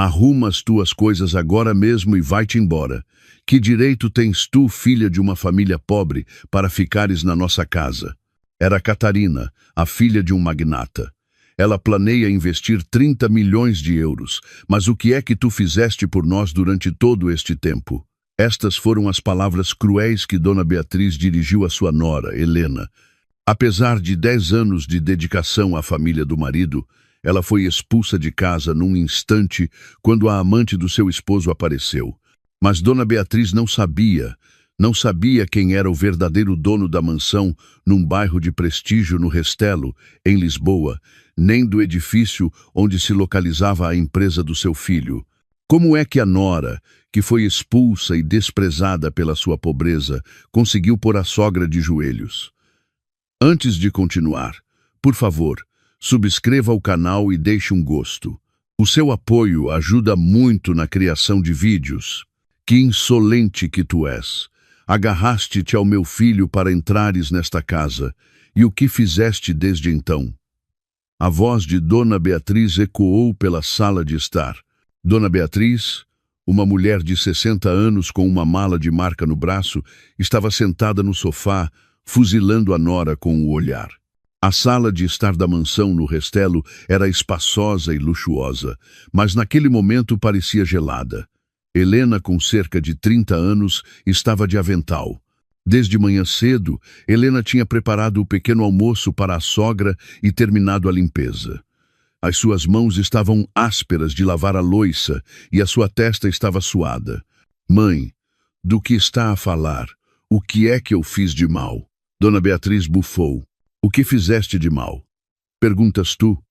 Arruma as tuas coisas agora mesmo e vai-te embora. Que direito tens tu, filha de uma família pobre, para ficares na nossa casa? Era Catarina, a filha de um magnata. Ela planeia investir 30 milhões de euros. Mas o que é que tu fizeste por nós durante todo este tempo? Estas foram as palavras cruéis que Dona Beatriz dirigiu à sua nora, Helena. Apesar de 10 anos de dedicação à família do marido, ela foi expulsa de casa num instante quando a amante do seu esposo apareceu. Mas Dona Beatriz não sabia quem era o verdadeiro dono da mansão num bairro de prestígio no Restelo, em Lisboa, nem do edifício onde se localizava a empresa do seu filho. Como é que a nora, que foi expulsa e desprezada pela sua pobreza, conseguiu pôr a sogra de joelhos? Antes de continuar, por favor, subscreva o canal e deixe um gosto. O seu apoio ajuda muito na criação de vídeos. Que insolente que tu és! Agarraste-te ao meu filho para entrares nesta casa, e o que fizeste desde então? A voz de Dona Beatriz ecoou pela sala de estar. Dona Beatriz, uma mulher de 60 anos com uma mala de marca no braço, estava sentada no sofá, fuzilando a nora com o olhar. A sala de estar da mansão no Restelo era espaçosa e luxuosa, mas naquele momento parecia gelada. Helena, com cerca de 30 anos, estava de avental. Desde manhã cedo, Helena tinha preparado o pequeno almoço para a sogra e terminado a limpeza. As suas mãos estavam ásperas de lavar a louça e a sua testa estava suada. Mãe, do que está a falar? O que é que eu fiz de mal? Dona Beatriz bufou. O que fizeste de mal? Perguntas tu?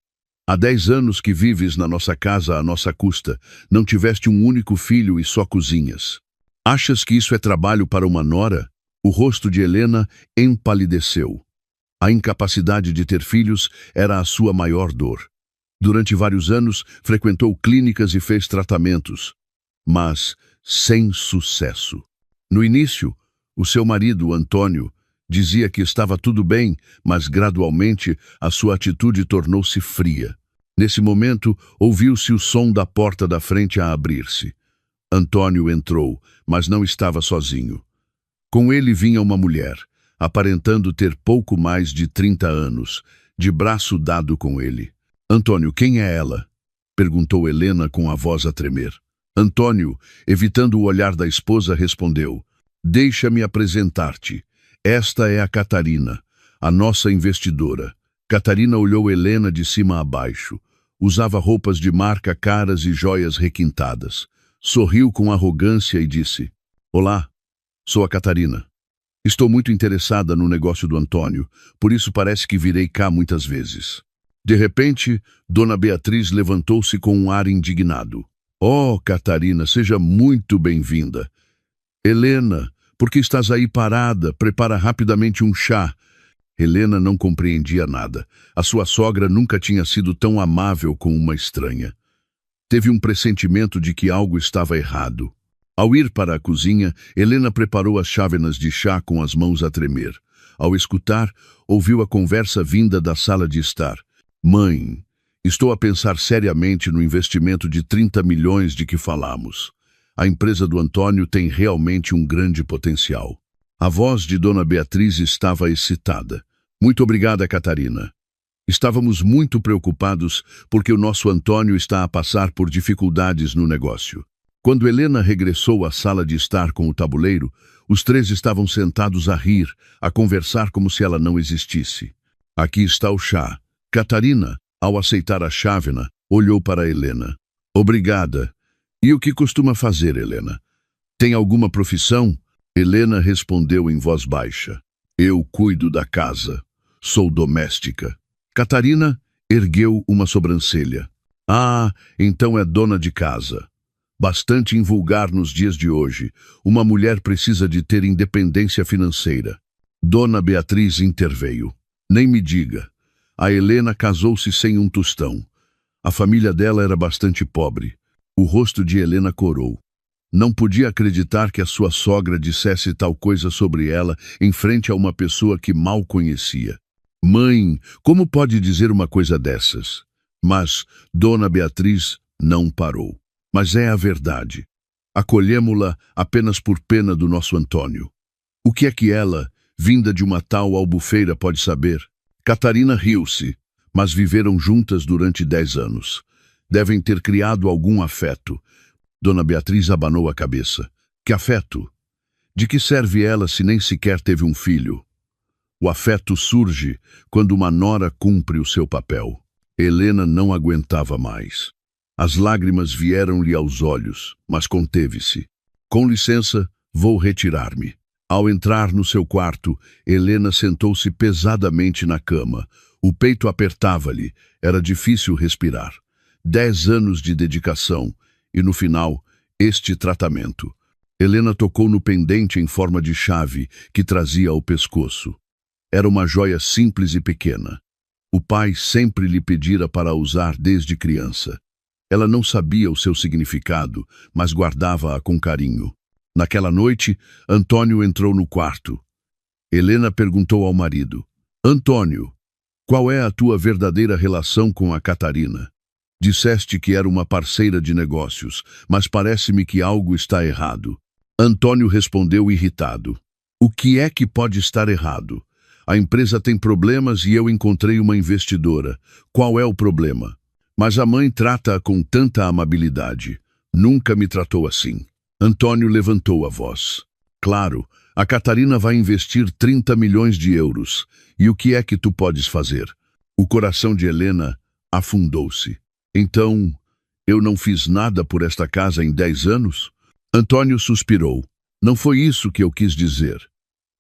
Há 10 anos que vives na nossa casa à nossa custa. Não tiveste um único filho e só cozinhas. Achas que isso é trabalho para uma nora? O rosto de Helena empalideceu. A incapacidade de ter filhos era a sua maior dor. Durante vários anos, frequentou clínicas e fez tratamentos, mas sem sucesso. No início, o seu marido, Antônio, dizia que estava tudo bem, mas gradualmente a sua atitude tornou-se fria. Nesse momento, ouviu-se o som da porta da frente a abrir-se. Antônio entrou, mas não estava sozinho. Com ele vinha uma mulher, aparentando ter pouco mais de 30 anos, de braço dado com ele. Antônio, quem é ela? Perguntou Helena com a voz a tremer. Antônio, evitando o olhar da esposa, respondeu: Deixa-me apresentar-te. Esta é a Catarina, a nossa investidora. Catarina olhou Helena de cima a baixo. Usava roupas de marca caras e joias requintadas. Sorriu com arrogância e disse: Olá, sou a Catarina. Estou muito interessada no negócio do Antônio, por isso parece que virei cá muitas vezes. De repente, Dona Beatriz levantou-se com um ar indignado. Oh, Catarina, seja muito bem-vinda. Helena, por que estás aí parada? Prepara rapidamente um chá. Helena não compreendia nada. A sua sogra nunca tinha sido tão amável com uma estranha. Teve um pressentimento de que algo estava errado. Ao ir para a cozinha, Helena preparou as chávenas de chá com as mãos a tremer. Ao escutar, ouviu a conversa vinda da sala de estar. Mãe, estou a pensar seriamente no investimento de 30 milhões de que falamos. A empresa do Antônio tem realmente um grande potencial. A voz de Dona Beatriz estava excitada. Muito obrigada, Catarina. Estávamos muito preocupados porque o nosso Antônio está a passar por dificuldades no negócio. Quando Helena regressou à sala de estar com o tabuleiro, os três estavam sentados a rir, a conversar como se ela não existisse. Aqui está o chá. Catarina, ao aceitar a chávena, olhou para Helena. Obrigada. E o que costuma fazer, Helena? Tem alguma profissão? Helena respondeu em voz baixa. Eu cuido da casa. Sou doméstica. Catarina ergueu uma sobrancelha. Ah, então é dona de casa. Bastante invulgar nos dias de hoje. Uma mulher precisa de ter independência financeira. Dona Beatriz interveio. Nem me diga. A Helena casou-se sem um tostão. A família dela era bastante pobre. O rosto de Helena corou. Não podia acreditar que a sua sogra dissesse tal coisa sobre ela em frente a uma pessoa que mal conhecia. Mãe, como pode dizer uma coisa dessas? Mas Dona Beatriz não parou. mas é a verdade. Acolhemo-la apenas por pena do nosso Antônio. O que é que ela, vinda de uma tal albufeira, pode saber? Catarina riu-se, mas viveram juntas durante 10 anos. Devem ter criado algum afeto. Dona Beatriz abanou a cabeça. Que afeto? De que serve ela se nem sequer teve um filho? O afeto surge quando uma nora cumpre o seu papel. Helena não aguentava mais. As lágrimas vieram-lhe aos olhos, mas conteve-se. Com licença, vou retirar-me. Ao entrar no seu quarto, Helena sentou-se pesadamente na cama. O peito apertava-lhe, era difícil respirar. 10 anos de dedicação e, no final, este tratamento. Helena tocou no pendente em forma de chave que trazia ao pescoço. Era uma joia simples e pequena. O pai sempre lhe pedira para usar desde criança. Ela não sabia o seu significado, mas guardava-a com carinho. Naquela noite, Antônio entrou no quarto. Helena perguntou ao marido: Antônio, qual é a tua verdadeira relação com a Catarina? Disseste que era uma parceira de negócios, mas parece-me que algo está errado. Antônio respondeu irritado: O que é que pode estar errado? A empresa tem problemas e eu encontrei uma investidora. Qual é o problema? Mas a mãe trata-a com tanta amabilidade. Nunca me tratou assim. Antônio levantou a voz. Claro, a Catarina vai investir 30 milhões de euros. E o que é que tu podes fazer? O coração de Helena afundou-se. Então, eu não fiz nada por esta casa em 10 anos? Antônio suspirou. Não foi isso que eu quis dizer.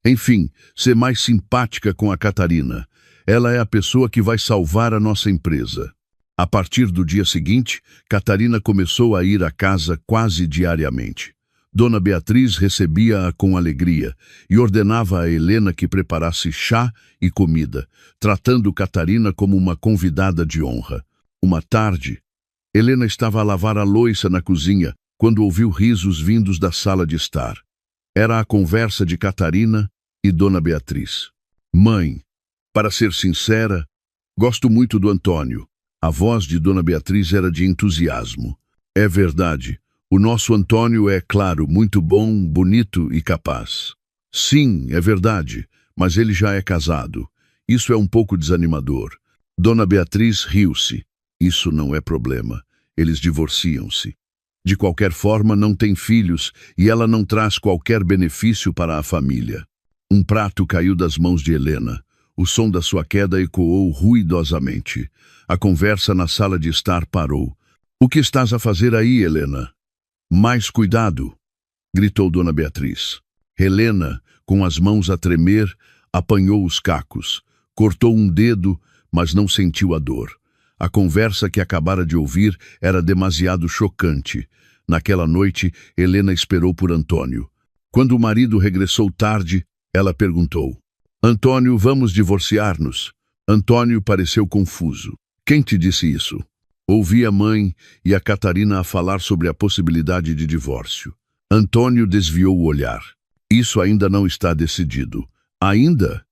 Enfim, ser mais simpática com a Catarina. Ela é a pessoa que vai salvar a nossa empresa. A partir do dia seguinte, Catarina começou a ir à casa quase diariamente. Dona Beatriz recebia-a com alegria e ordenava a Helena que preparasse chá e comida, tratando Catarina como uma convidada de honra. Uma tarde, Helena estava a lavar a louça na cozinha quando ouviu risos vindos da sala de estar. Era a conversa de Catarina e Dona Beatriz. Mãe, para ser sincera, gosto muito do Antônio. A voz de Dona Beatriz era de entusiasmo. É verdade. O nosso Antônio é, claro, muito bom, bonito e capaz. Sim, é verdade, mas ele já é casado. Isso é um pouco desanimador. Dona Beatriz riu-se. Isso não é problema. Eles divorciam-se. De qualquer forma, não tem filhos e ela não traz qualquer benefício para a família. Um prato caiu das mãos de Helena. O som da sua queda ecoou ruidosamente. A conversa na sala de estar parou. O que estás a fazer aí, Helena? Mais cuidado, gritou Dona Beatriz. Helena, com as mãos a tremer, apanhou os cacos. Cortou um dedo, mas não sentiu a dor. A conversa que acabara de ouvir era demasiado chocante. Naquela noite, Helena esperou por Antônio. Quando o marido regressou tarde, ela perguntou: Antônio, vamos divorciar-nos? Antônio pareceu confuso. Quem te disse isso? Ouvi a mãe e a Catarina a falar sobre a possibilidade de divórcio. Antônio desviou o olhar. Isso ainda não está decidido. Ainda?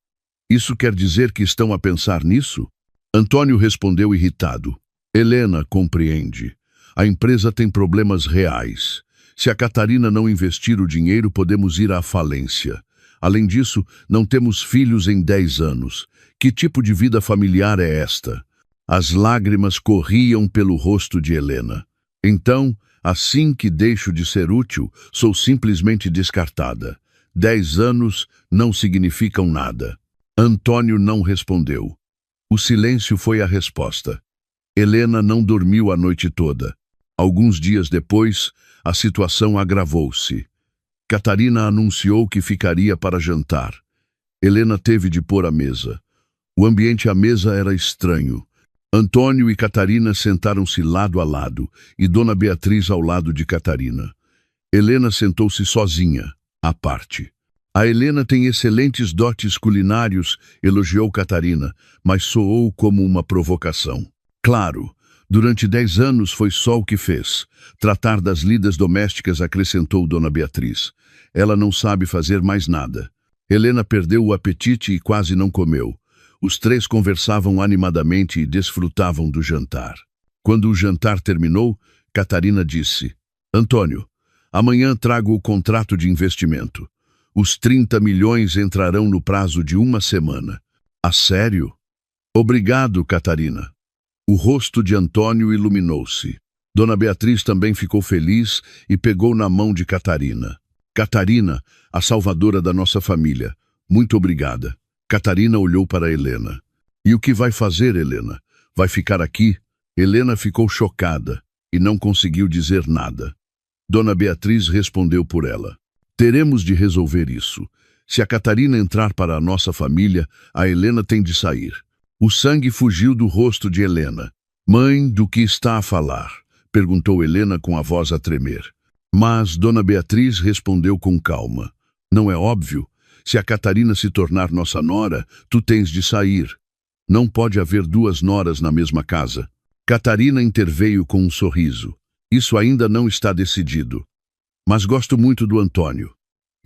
Isso quer dizer que estão a pensar nisso? Antônio respondeu irritado. Helena compreende. A empresa tem problemas reais. Se a Catarina não investir o dinheiro, podemos ir à falência. Além disso, não temos filhos em 10 anos. Que tipo de vida familiar é esta? As lágrimas corriam pelo rosto de Helena. Então, assim que deixo de ser útil, sou simplesmente descartada. 10 anos não significam nada. Antônio não respondeu. O silêncio foi a resposta. Helena não dormiu a noite toda. Alguns dias depois, a situação agravou-se. Catarina anunciou que ficaria para jantar. Helena teve de pôr a mesa. O ambiente à mesa era estranho. Antônio e Catarina sentaram-se lado a lado e Dona Beatriz ao lado de Catarina. Helena sentou-se sozinha, à parte. A Helena tem excelentes dotes culinários, elogiou Catarina, mas soou como uma provocação. Claro, durante 10 anos foi só o que fez. Tratar das lidas domésticas, acrescentou Dona Beatriz. Ela não sabe fazer mais nada. Helena perdeu o apetite e quase não comeu. Os três conversavam animadamente e desfrutavam do jantar. Quando o jantar terminou, Catarina disse: Antônio, amanhã trago o contrato de investimento. Os 30 milhões entrarão no prazo de uma semana. A sério? Obrigado, Catarina. O rosto de Antônio iluminou-se. Dona Beatriz também ficou feliz e pegou na mão de Catarina. Catarina, a salvadora da nossa família, muito obrigada. Catarina olhou para Helena. E o que vai fazer, Helena? Vai ficar aqui? Helena ficou chocada e não conseguiu dizer nada. Dona Beatriz respondeu por ela. Teremos de resolver isso. Se a Catarina entrar para a nossa família, a Helena tem de sair. O sangue fugiu do rosto de Helena. Mãe, do que está a falar? Perguntou Helena com a voz a tremer. Mas Dona Beatriz respondeu com calma. Não é óbvio? Se a Catarina se tornar nossa nora, tu tens de sair. Não pode haver duas noras na mesma casa. Catarina interveio com um sorriso. Isso ainda não está decidido. Mas gosto muito do Antônio.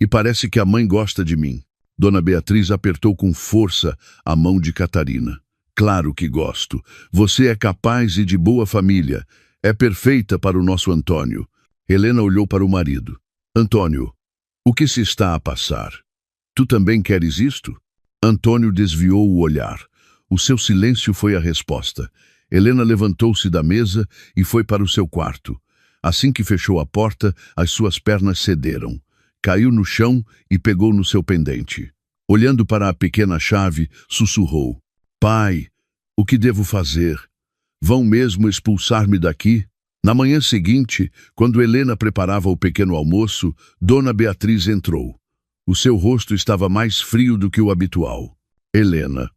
E parece que a mãe gosta de mim. Dona Beatriz apertou com força a mão de Catarina. Claro que gosto. Você é capaz e de boa família. É perfeita para o nosso Antônio. Helena olhou para o marido. Antônio, o que se está a passar? Tu também queres isto? Antônio desviou o olhar. O seu silêncio foi a resposta. Helena levantou-se da mesa e foi para o seu quarto. Assim que fechou a porta, as suas pernas cederam. Caiu no chão e pegou no seu pendente. Olhando para a pequena chave, sussurrou. Pai, o que devo fazer? Vão mesmo expulsar-me daqui? Na manhã seguinte, quando Helena preparava o pequeno almoço, Dona Beatriz entrou. O seu rosto estava mais frio do que o habitual. Helena,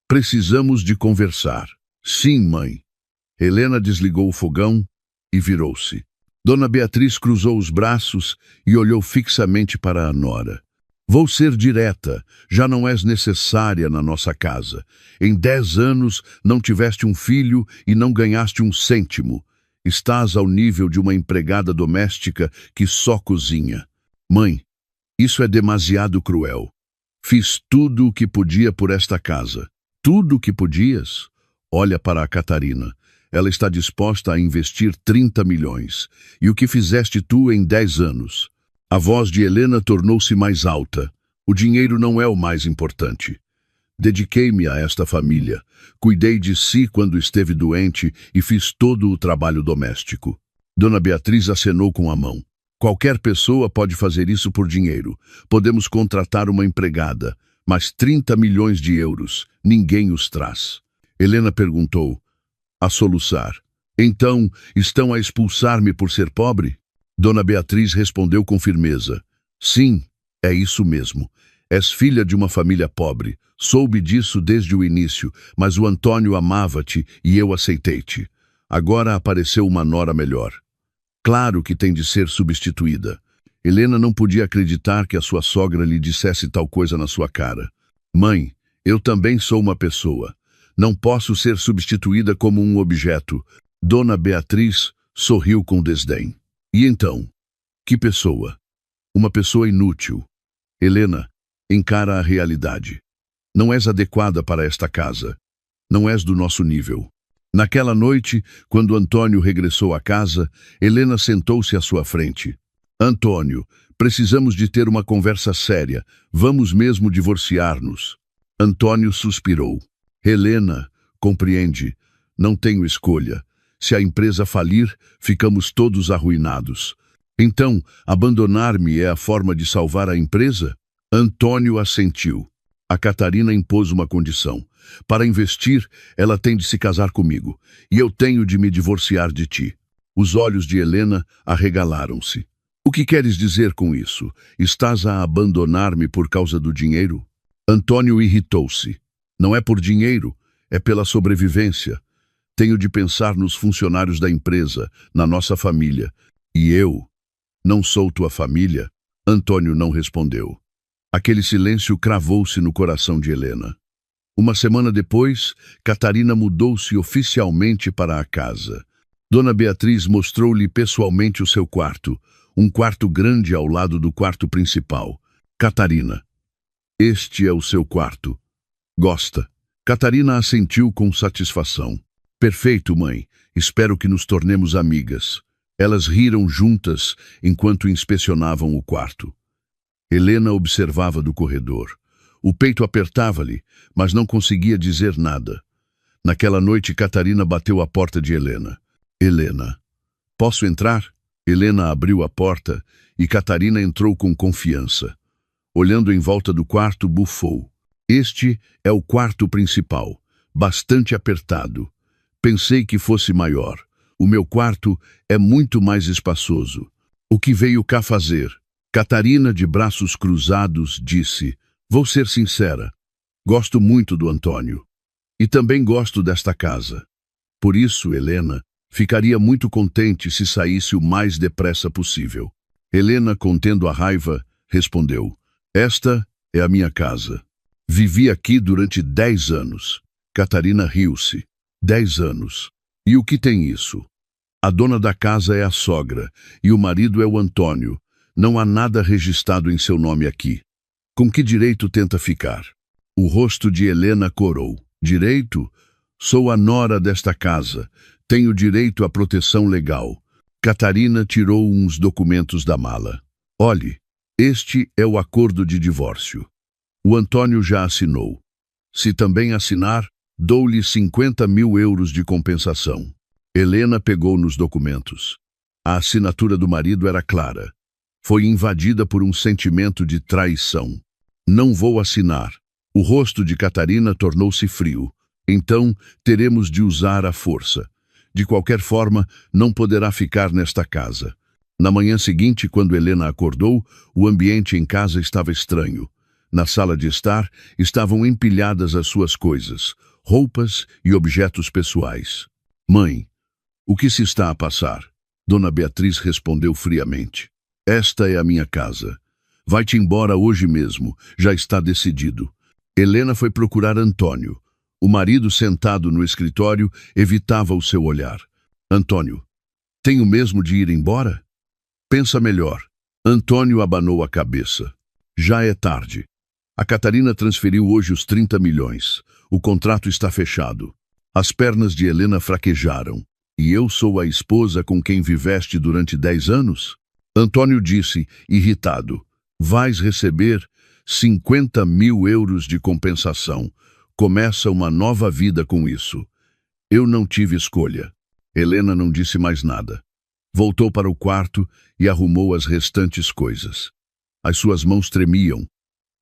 precisamos de conversar. Sim, mãe. Helena desligou o fogão e virou-se. Dona Beatriz cruzou os braços e olhou fixamente para a nora. Vou ser direta, já não és necessária na nossa casa. Em 10 anos não tiveste um filho e não ganhaste um cêntimo. Estás ao nível de uma empregada doméstica que só cozinha. Mãe, isso é demasiado cruel. Fiz tudo o que podia por esta casa. Tudo o que podias? Olha para a Catarina. Ela está disposta a investir 30 milhões. E o que fizeste tu em 10 anos? A voz de Helena tornou-se mais alta. O dinheiro não é o mais importante. Dediquei-me a esta família. Cuidei de si quando esteve doente e fiz todo o trabalho doméstico. Dona Beatriz acenou com a mão. Qualquer pessoa pode fazer isso por dinheiro. Podemos contratar uma empregada, mas 30 milhões de euros, ninguém os traz. Helena perguntou, a soluçar. Então, estão a expulsar-me por ser pobre? Dona Beatriz respondeu com firmeza. Sim, é isso mesmo. És filha de uma família pobre. Soube disso desde o início, mas o Antônio amava-te e eu aceitei-te. Agora apareceu uma nora melhor. Claro que tem de ser substituída. Helena não podia acreditar que a sua sogra lhe dissesse tal coisa na sua cara. Mãe, eu também sou uma pessoa. Não posso ser substituída como um objeto. Dona Beatriz sorriu com desdém. E então? Que pessoa? Uma pessoa inútil. Helena, encara a realidade. Não és adequada para esta casa. Não és do nosso nível. Naquela noite, quando Antônio regressou à casa, Helena sentou-se à sua frente. Antônio, precisamos de ter uma conversa séria. Vamos mesmo divorciar-nos. Antônio suspirou. Helena, compreende, não tenho escolha. Se a empresa falir, ficamos todos arruinados. Então, abandonar-me é a forma de salvar a empresa? Antônio assentiu. A Catarina impôs uma condição. Para investir, ela tem de se casar comigo, e eu tenho de me divorciar de ti. Os olhos de Helena arregalaram-se. O que queres dizer com isso? Estás a abandonar-me por causa do dinheiro? Antônio irritou-se. Não é por dinheiro, é pela sobrevivência. Tenho de pensar nos funcionários da empresa, na nossa família. E eu? Não sou tua família? Antônio não respondeu. Aquele silêncio cravou-se no coração de Helena. Uma semana depois, Catarina mudou-se oficialmente para a casa. Dona Beatriz mostrou-lhe pessoalmente o seu quarto, um quarto grande ao lado do quarto principal. Catarina, este é o seu quarto. Gosta? Catarina assentiu com satisfação. Perfeito, mãe. Espero que nos tornemos amigas. Elas riram juntas enquanto inspecionavam o quarto. Helena observava do corredor. O peito apertava-lhe, mas não conseguia dizer nada. Naquela noite, Catarina bateu à porta de Helena. Helena, posso entrar? Helena abriu a porta e Catarina entrou com confiança. Olhando em volta do quarto, bufou. Este é o quarto principal, bastante apertado. Pensei que fosse maior. O meu quarto é muito mais espaçoso. O que veio cá fazer? Catarina, de braços cruzados, disse: vou ser sincera. Gosto muito do Antônio. E também gosto desta casa. Por isso, Helena, ficaria muito contente se saísse o mais depressa possível. Helena, contendo a raiva, respondeu: esta é a minha casa. Vivi aqui durante 10 anos. Catarina riu-se. 10 anos. E o que tem isso? A dona da casa é a sogra, e o marido é o Antônio. Não há nada registrado em seu nome aqui. Com que direito tenta ficar? O rosto de Helena corou. Direito? Sou a nora desta casa. Tenho direito à proteção legal. Catarina tirou uns documentos da mala. Olhe, este é o acordo de divórcio. O Antônio já assinou. Se também assinar, dou-lhe 50.000 euros de compensação. Helena pegou nos documentos. A assinatura do marido era clara. Foi invadida por um sentimento de traição. Não vou assinar. O rosto de Catarina tornou-se frio. Então, teremos de usar a força. De qualquer forma, não poderá ficar nesta casa. Na manhã seguinte, quando Helena acordou, o ambiente em casa estava estranho. Na sala de estar, estavam empilhadas as suas coisas, roupas e objetos pessoais. Mãe, o que se está a passar? Dona Beatriz respondeu friamente. Esta é a minha casa. Vai-te embora hoje mesmo, já está decidido. Helena foi procurar Antônio. O marido, sentado no escritório, evitava o seu olhar. Antônio, tenho mesmo de ir embora? Pensa melhor. Antônio abanou a cabeça. Já é tarde. A Catarina transferiu hoje os 30 milhões. O contrato está fechado. As pernas de Helena fraquejaram. E eu sou a esposa com quem viveste durante 10 anos? Antônio disse, irritado. Vais receber 50.000 euros de compensação. Começa uma nova vida com isso. Eu não tive escolha. Helena não disse mais nada. Voltou para o quarto e arrumou as restantes coisas. As suas mãos tremiam,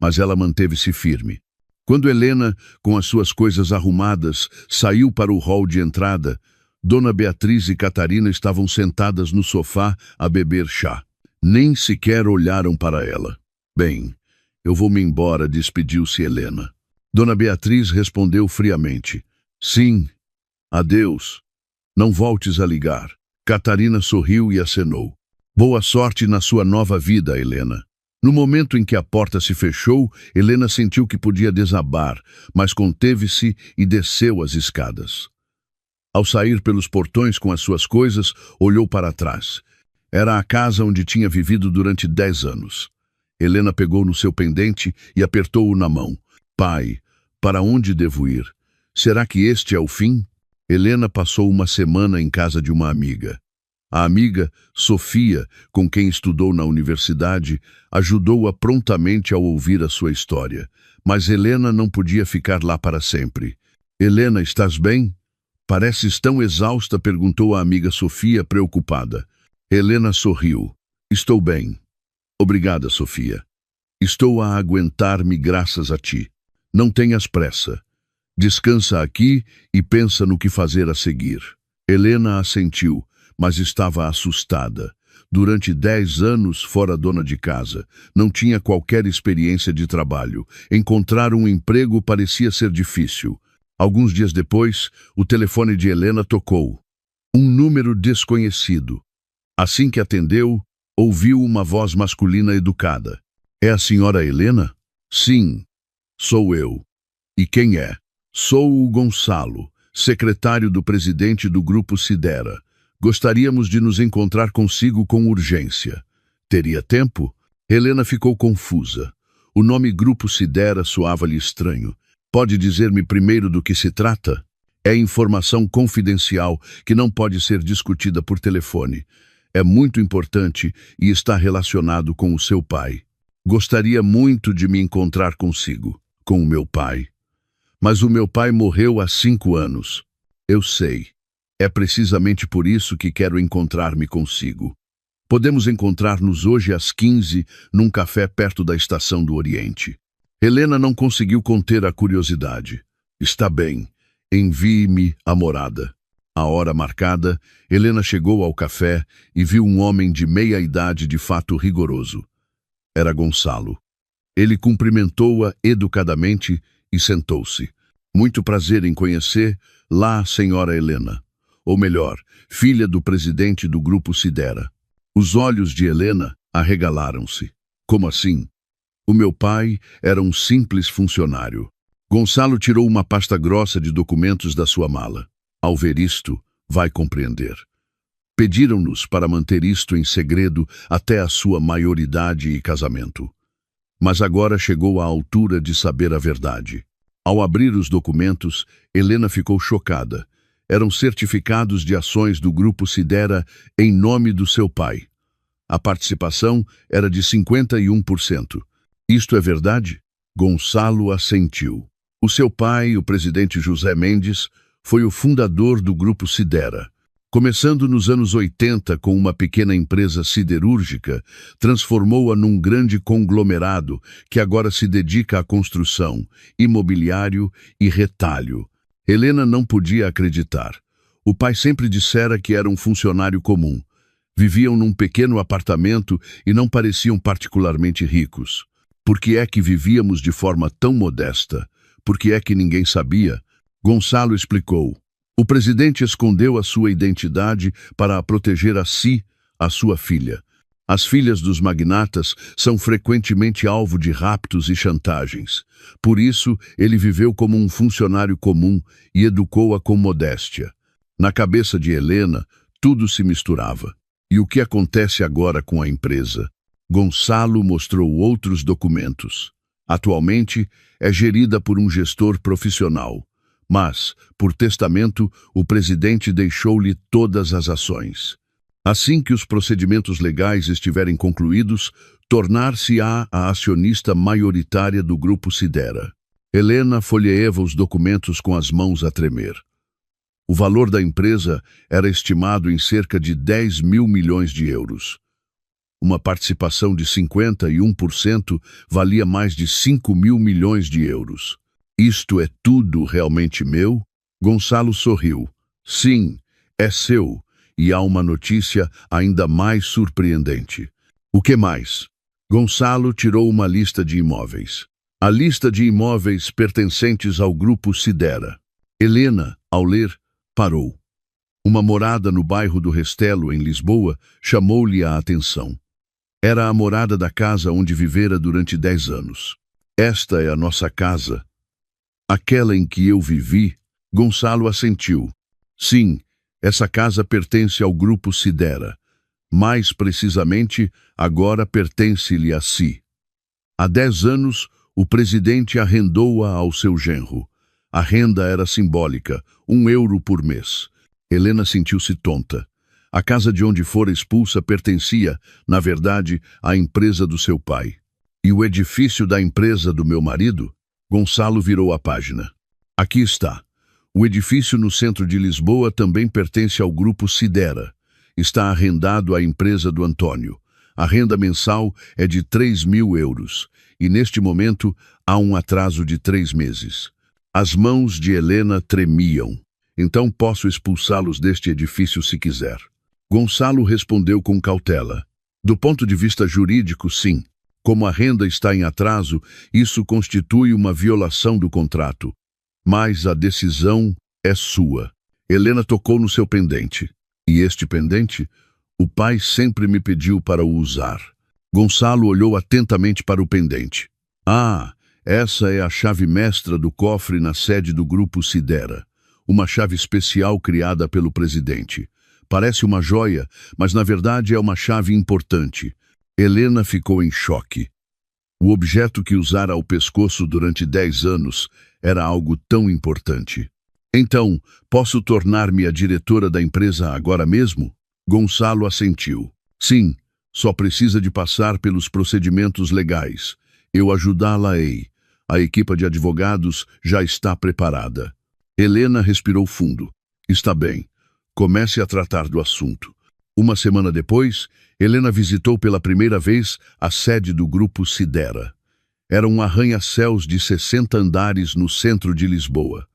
mas ela manteve-se firme. Quando Helena, com as suas coisas arrumadas, saiu para o hall de entrada, Dona Beatriz e Catarina estavam sentadas no sofá a beber chá. Nem sequer olharam para ela. Bem, eu vou-me embora, despediu-se Helena. Dona Beatriz respondeu friamente. Sim, adeus. Não voltes a ligar. Catarina sorriu e acenou. Boa sorte na sua nova vida, Helena. No momento em que a porta se fechou, Helena sentiu que podia desabar, mas conteve-se e desceu as escadas. Ao sair pelos portões com as suas coisas, olhou para trás. Era a casa onde tinha vivido durante 10 anos. Helena pegou no seu pendente e apertou-o na mão. Pai, para onde devo ir? Será que este é o fim? Helena passou uma semana em casa de uma amiga. A amiga, Sofia, com quem estudou na universidade, ajudou-a prontamente ao ouvir a sua história. Mas Helena não podia ficar lá para sempre. Helena, estás bem? Pareces tão exausta, perguntou a amiga Sofia, preocupada. Helena sorriu. Estou bem. Obrigada, Sofia. Estou a aguentar-me graças a ti. Não tenhas pressa. Descansa aqui e pensa no que fazer a seguir. Helena assentiu, mas estava assustada. Durante 10 anos fora dona de casa, não tinha qualquer experiência de trabalho. Encontrar um emprego parecia ser difícil. Alguns dias depois, o telefone de Helena tocou. Um número desconhecido. Assim que atendeu, ouviu uma voz masculina educada. É a senhora Helena? Sim, sou eu. E quem é? Sou o Gonçalo, secretário do presidente do Grupo Sidera. Gostaríamos de nos encontrar consigo com urgência. Teria tempo? Helena ficou confusa. O nome Grupo Sidera soava-lhe estranho. Pode dizer-me primeiro do que se trata? É informação confidencial que não pode ser discutida por telefone. É muito importante e está relacionado com o seu pai. Gostaria muito de me encontrar consigo, com o meu pai. Mas o meu pai morreu há 5 anos. Eu sei. É precisamente por isso que quero encontrar-me consigo. Podemos encontrar-nos hoje às 15 num café perto da Estação do Oriente. Helena não conseguiu conter a curiosidade. Está bem. Envie-me a morada. À hora marcada, Helena chegou ao café e viu um homem de meia idade de fato rigoroso. Era Gonçalo. Ele cumprimentou-a educadamente e sentou-se. Muito prazer em conhecer lá, senhora Helena. Ou melhor, filha do presidente do Grupo Sidera. Os olhos de Helena arregalaram-se. Como assim? O meu pai era um simples funcionário. Gonçalo tirou uma pasta grossa de documentos da sua mala. Ao ver isto, vai compreender. Pediram-nos para manter isto em segredo até a sua maioridade e casamento. Mas agora chegou à altura de saber a verdade. Ao abrir os documentos, Helena ficou chocada. Eram certificados de ações do Grupo Sidera em nome do seu pai. A participação era de 51%. Isto é verdade? Gonçalo assentiu. O seu pai, o presidente José Mendes, foi o fundador do Grupo Sidera. Começando nos anos 80 com uma pequena empresa siderúrgica, transformou-a num grande conglomerado que agora se dedica à construção, imobiliário e retalho. Helena não podia acreditar. O pai sempre dissera que era um funcionário comum. Viviam num pequeno apartamento e não pareciam particularmente ricos. Por que é que vivíamos de forma tão modesta? Por que é que ninguém sabia? Gonçalo explicou. O presidente escondeu a sua identidade para a proteger a si, a sua filha. As filhas dos magnatas são frequentemente alvo de raptos e chantagens. Por isso, ele viveu como um funcionário comum e educou-a com modéstia. Na cabeça de Helena, tudo se misturava. E o que acontece agora com a empresa? Gonçalo mostrou outros documentos. Atualmente, é gerida por um gestor profissional. Mas, por testamento, o presidente deixou-lhe todas as ações. Assim que os procedimentos legais estiverem concluídos, tornar-se-á a acionista maioritária do Grupo Sidera. Helena folheava os documentos com as mãos a tremer. O valor da empresa era estimado em cerca de 10 mil milhões de euros. Uma participação de 51% valia mais de 5 mil milhões de euros. Isto é tudo realmente meu? Gonçalo sorriu. Sim, é seu. E há uma notícia ainda mais surpreendente. O que mais? Gonçalo tirou uma lista de imóveis. A lista de imóveis pertencentes ao Grupo Sidera. Helena, ao ler, parou. Uma morada no bairro do Restelo, em Lisboa, chamou-lhe a atenção. Era a morada da casa onde vivera durante 10 anos. Esta é a nossa casa. Aquela em que eu vivi, Gonçalo assentiu. Sim, essa casa pertence ao Grupo Sidera. Mais precisamente, agora pertence-lhe a si. Há 10 anos, o presidente arrendou-a ao seu genro. A renda era simbólica, 1 euro por mês. Helena sentiu-se tonta. A casa de onde fora expulsa pertencia, na verdade, à empresa do seu pai. E o edifício da empresa do meu marido? Gonçalo virou a página. Aqui está. O edifício no centro de Lisboa também pertence ao Grupo Sidera. Está arrendado à empresa do Antônio. A renda mensal é de 3 mil euros. E neste momento há um atraso de 3 meses. As mãos de Helena tremiam. Então posso expulsá-los deste edifício se quiser. Gonçalo respondeu com cautela. Do ponto de vista jurídico, sim. Como a renda está em atraso, isso constitui uma violação do contrato. Mas a decisão é sua. Helena tocou no seu pendente. E este pendente? O pai sempre me pediu para o usar. Gonçalo olhou atentamente para o pendente. Ah, essa é a chave mestra do cofre na sede do Grupo Sidera. Uma chave especial criada pelo presidente. Parece uma joia, mas na verdade é uma chave importante. Helena ficou em choque. O objeto que usara ao pescoço durante 10 anos era algo tão importante. Então, posso tornar-me a diretora da empresa agora mesmo? Gonçalo assentiu. Sim, só precisa de passar pelos procedimentos legais. Eu ajudá-la-ei. A equipa de advogados já está preparada. Helena respirou fundo. Está bem. Comece a tratar do assunto. Uma semana depois, Helena visitou pela primeira vez a sede do Grupo Sidera. Era um arranha-céus de 60 andares no centro de Lisboa.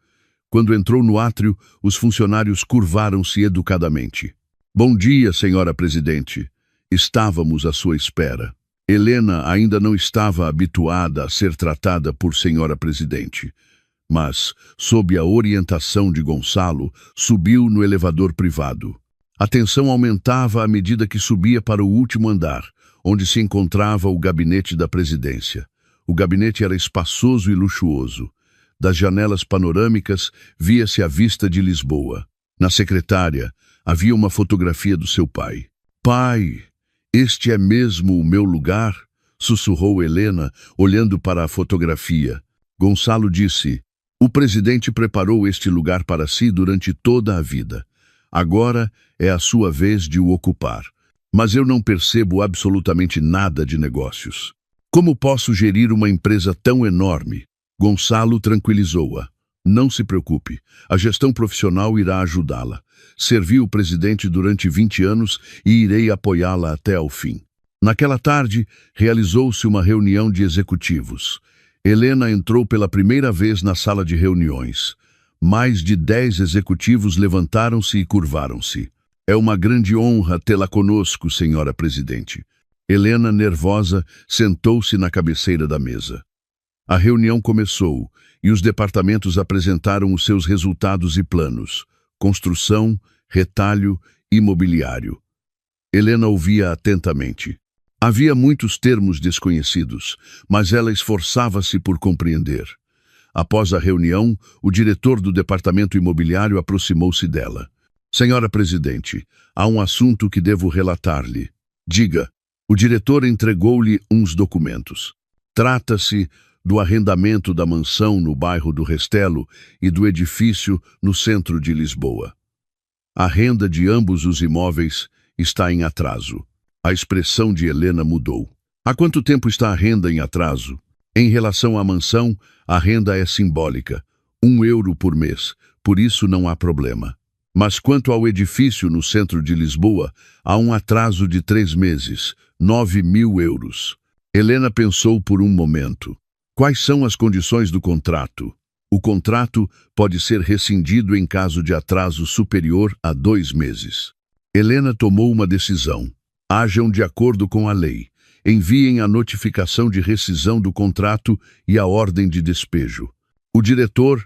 Quando entrou no átrio, os funcionários curvaram-se educadamente. Bom dia, senhora presidente. Estávamos à sua espera. Helena ainda não estava habituada a ser tratada por senhora presidente, mas, sob a orientação de Gonçalo, subiu no elevador privado. A tensão aumentava à medida que subia para o último andar, onde se encontrava o gabinete da presidência. O gabinete era espaçoso e luxuoso. Das janelas panorâmicas via-se a vista de Lisboa. Na secretária havia uma fotografia do seu pai. Pai, este é mesmo o meu lugar? Sussurrou Helena, olhando para a fotografia. Gonçalo disse: o presidente preparou este lugar para si durante toda a vida. Agora é a sua vez de o ocupar. Mas eu não percebo absolutamente nada de negócios. Como posso gerir uma empresa tão enorme? Gonçalo tranquilizou-a. Não se preocupe, a gestão profissional irá ajudá-la. Servi o presidente durante 20 anos e irei apoiá-la até ao fim. Naquela tarde, realizou-se uma reunião de executivos. Helena entrou pela primeira vez na sala de reuniões. Mais de 10 executivos levantaram-se e curvaram-se. É uma grande honra tê-la conosco, senhora presidente. Helena, nervosa, sentou-se na cabeceira da mesa. A reunião começou e os departamentos apresentaram os seus resultados e planos: construção, retalho, imobiliário. Helena ouvia atentamente. Havia muitos termos desconhecidos, mas ela esforçava-se por compreender. Após a reunião, o diretor do departamento imobiliário aproximou-se dela. Senhora presidente, há um assunto que devo relatar-lhe. Diga. O diretor entregou-lhe uns documentos. Trata-se do arrendamento da mansão no bairro do Restelo e do edifício no centro de Lisboa. A renda de ambos os imóveis está em atraso. A expressão de Helena mudou. Há quanto tempo está a renda em atraso? Em relação à mansão, a renda é simbólica, €1 por mês, por isso não há problema. Mas quanto ao edifício no centro de Lisboa, há um atraso de 3 meses, €9.000. Helena pensou por um momento. Quais são as condições do contrato? O contrato pode ser rescindido em caso de atraso superior a 2 meses. Helena tomou uma decisão. Ajam de acordo com a lei. Enviem a notificação de rescisão do contrato e a ordem de despejo. O diretor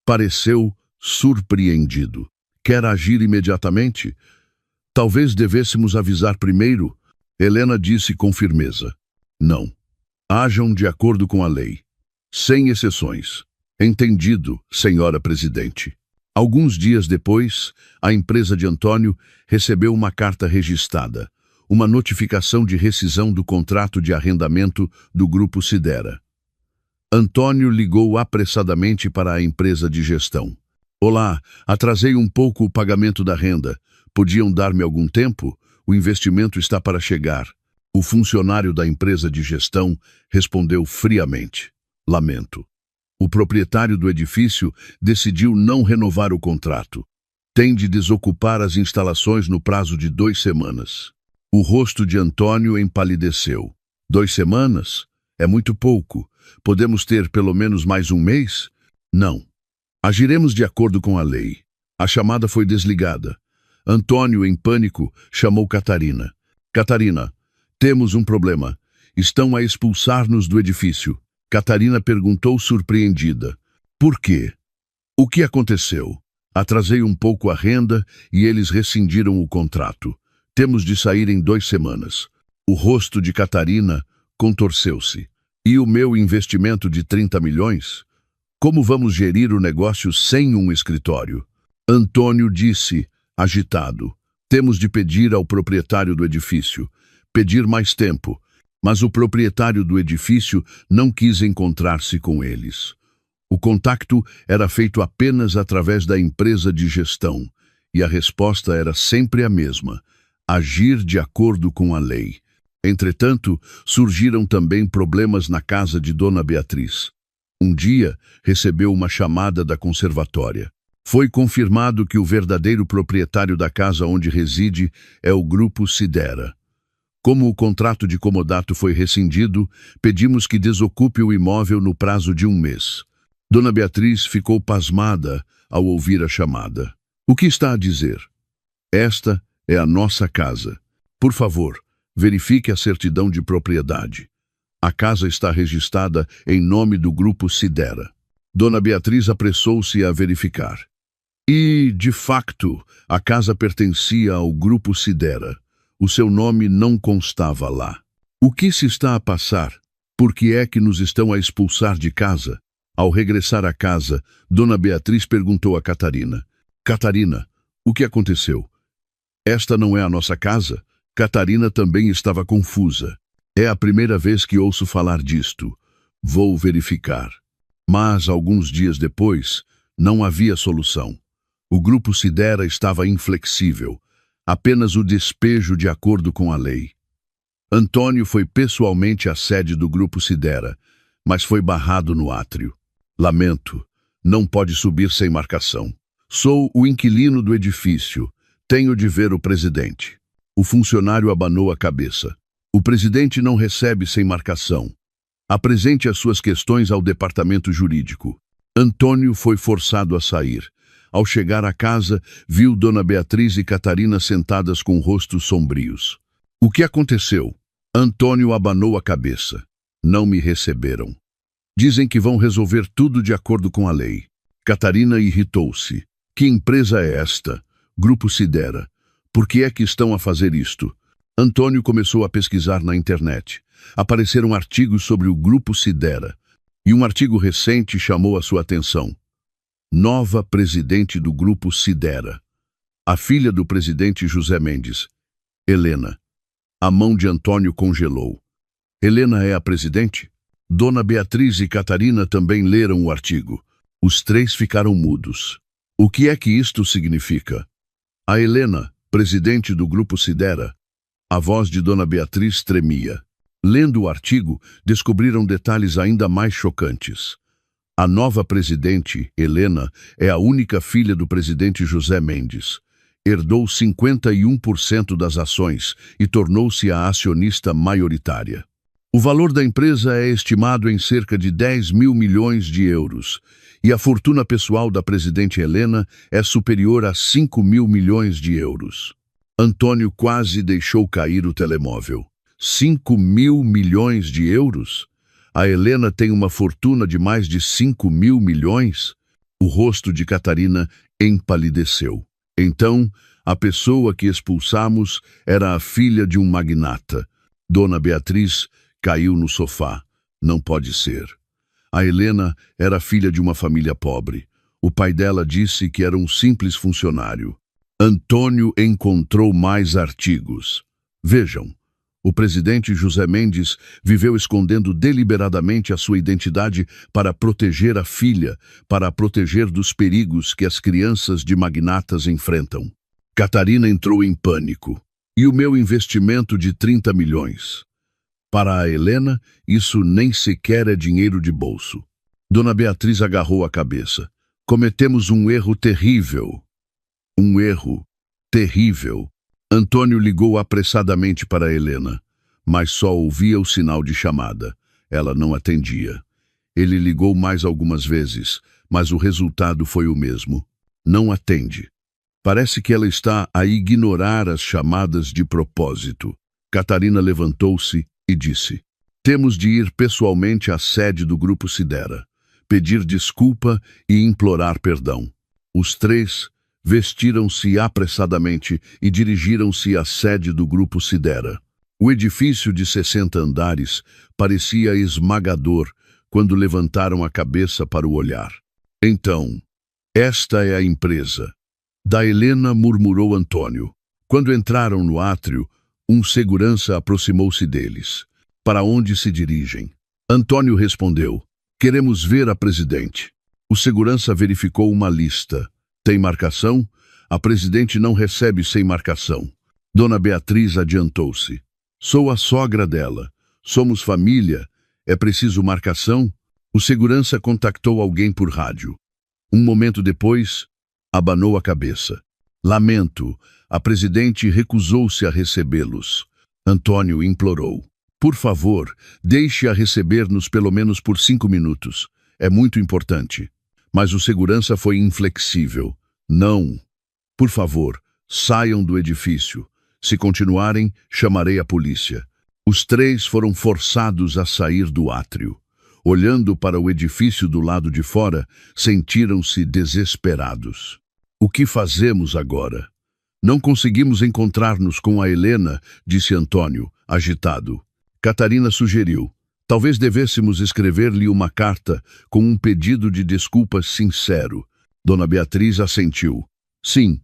pareceu surpreendido. Quer agir imediatamente? Talvez devêssemos avisar primeiro. Helena disse com firmeza. Não. Ajam de acordo com a lei. Sem exceções. Entendido, senhora presidente. Alguns dias depois, a empresa de Antônio recebeu uma carta registrada, uma notificação de rescisão do contrato de arrendamento do Grupo Sidera. Antônio ligou apressadamente para a empresa de gestão. Olá, atrasei um pouco o pagamento da renda. Podiam dar-me algum tempo? O investimento está para chegar. O funcionário da empresa de gestão respondeu friamente. Lamento. O proprietário do edifício decidiu não renovar o contrato. Tem de desocupar as instalações no prazo de 2 semanas. O rosto de Antônio empalideceu. 2 semanas? É muito pouco. Podemos ter pelo menos mais um mês? Não. Agiremos de acordo com a lei. A chamada foi desligada. Antônio, em pânico, chamou Catarina. Catarina, temos um problema. Estão a expulsar-nos do edifício. Catarina perguntou surpreendida. Por quê? O que aconteceu? Atrasei um pouco a renda e eles rescindiram o contrato. Temos de sair em 2 semanas. O rosto de Catarina contorceu-se. E o meu investimento de 30 milhões? Como vamos gerir o negócio sem um escritório? Antônio disse, agitado. Temos de pedir ao proprietário do edifício. Pedir mais tempo. Mas o proprietário do edifício não quis encontrar-se com eles. O contacto era feito apenas através da empresa de gestão, e a resposta era sempre a mesma. agir de acordo com a lei. Entretanto, surgiram também problemas na casa de Dona Beatriz. Um dia, recebeu uma chamada da conservatória. Foi confirmado que o verdadeiro proprietário da casa onde reside é o Grupo Sidera. Como o contrato de comodato foi rescindido, pedimos que desocupe o imóvel no prazo de 1 mês. Dona Beatriz ficou pasmada ao ouvir a chamada. O que está a dizer? Esta é a nossa casa. Por favor, verifique a certidão de propriedade. A casa está registrada em nome do Grupo Sidera. Dona Beatriz apressou-se a verificar. E, de facto, a casa pertencia ao Grupo Sidera. O seu nome não constava lá. O que se está a passar? Por que é que nos estão a expulsar de casa? Ao regressar à casa, Dona Beatriz perguntou a Catarina. Catarina, o que aconteceu? Esta não é a nossa casa? Catarina também estava confusa. É a primeira vez que ouço falar disto. Vou verificar. Mas, alguns dias depois, não havia solução. O Grupo Sidera estava inflexível. Apenas o despejo de acordo com a lei. Antônio foi pessoalmente à sede do Grupo Sidera, mas foi barrado no átrio. Lamento, não pode subir sem marcação. Sou o inquilino do edifício. Tenho de ver o presidente. O funcionário abanou a cabeça. O presidente não recebe sem marcação. Apresente as suas questões ao departamento jurídico. Antônio foi forçado a sair. Ao chegar à casa, viu Dona Beatriz e Catarina sentadas com rostos sombrios. O que aconteceu? Antônio abanou a cabeça. Não me receberam. Dizem que vão resolver tudo de acordo com a lei. Catarina irritou-se. Que empresa é esta? Grupo Sidera. Por que é que estão a fazer isto? Antônio começou a pesquisar na internet. Apareceram artigos sobre o Grupo Sidera. E um artigo recente chamou a sua atenção. Nova presidente do Grupo Sidera. A filha do presidente José Mendes. Helena. A mão de Antônio congelou. Helena é a presidente? Dona Beatriz e Catarina também leram o artigo. Os três ficaram mudos. O que é que isto significa? A Helena, presidente do Grupo Sidera. A voz de Dona Beatriz tremia. Lendo o artigo, descobriram detalhes ainda mais chocantes. A nova presidente, Helena, é a única filha do presidente José Mendes. Herdou 51% das ações e tornou-se a acionista maioritária. O valor da empresa é estimado em cerca de 10 mil milhões de euros, e a fortuna pessoal da presidente Helena é superior a 5 mil milhões de euros. Antônio quase deixou cair o telemóvel. 5 mil milhões de euros? A Helena tem uma fortuna de mais de 5 mil milhões? O rosto de Catarina empalideceu. Então, a pessoa que expulsamos era a filha de um magnata. Dona Beatriz caiu no sofá. Não pode ser. A Helena era filha de uma família pobre. O pai dela disse que era um simples funcionário. Antônio encontrou mais artigos. Vejam. O presidente José Mendes viveu escondendo deliberadamente a sua identidade para proteger a filha, para a proteger dos perigos que as crianças de magnatas enfrentam. Catarina entrou em pânico. E o meu investimento de 30 milhões? Para a Helena, isso nem sequer é dinheiro de bolso. Dona Beatriz agarrou a cabeça. Cometemos um erro terrível. Um erro terrível. Antônio ligou apressadamente para Helena, mas só ouvia o sinal de chamada. Ela não atendia. Ele ligou mais algumas vezes, mas o resultado foi o mesmo. Não atende. Parece que ela está a ignorar as chamadas de propósito. Catarina levantou-se e disse: temos de ir pessoalmente à sede do Grupo Sidera, pedir desculpa e implorar perdão. Os três vestiram-se apressadamente e dirigiram-se à sede do Grupo Sidera. O edifício de 60 andares parecia esmagador quando levantaram a cabeça para o olhar. Então, esta é a empresa. Da Helena, murmurou Antônio. Quando entraram no átrio, um segurança aproximou-se deles. Para onde se dirigem? Antônio respondeu: queremos ver a presidente. O segurança verificou uma lista. Tem marcação? A presidente não recebe sem marcação. Dona Beatriz adiantou-se. Sou a sogra dela. Somos família. É preciso marcação? O segurança contactou alguém por rádio. Um momento depois, abanou a cabeça. Lamento, a presidente recusou-se a recebê-los. Antônio implorou. Por favor, deixe-a receber-nos pelo menos por 5 minutos. É muito importante. Mas o segurança foi inflexível. Não. Por favor, saiam do edifício. Se continuarem, chamarei a polícia. Os 3 foram forçados a sair do átrio. Olhando para o edifício do lado de fora, sentiram-se desesperados. O que fazemos agora? Não conseguimos encontrar-nos com a Helena, disse Antônio, agitado. Catarina sugeriu. Talvez devêssemos escrever-lhe uma carta com um pedido de desculpas sincero. Dona Beatriz assentiu. Sim,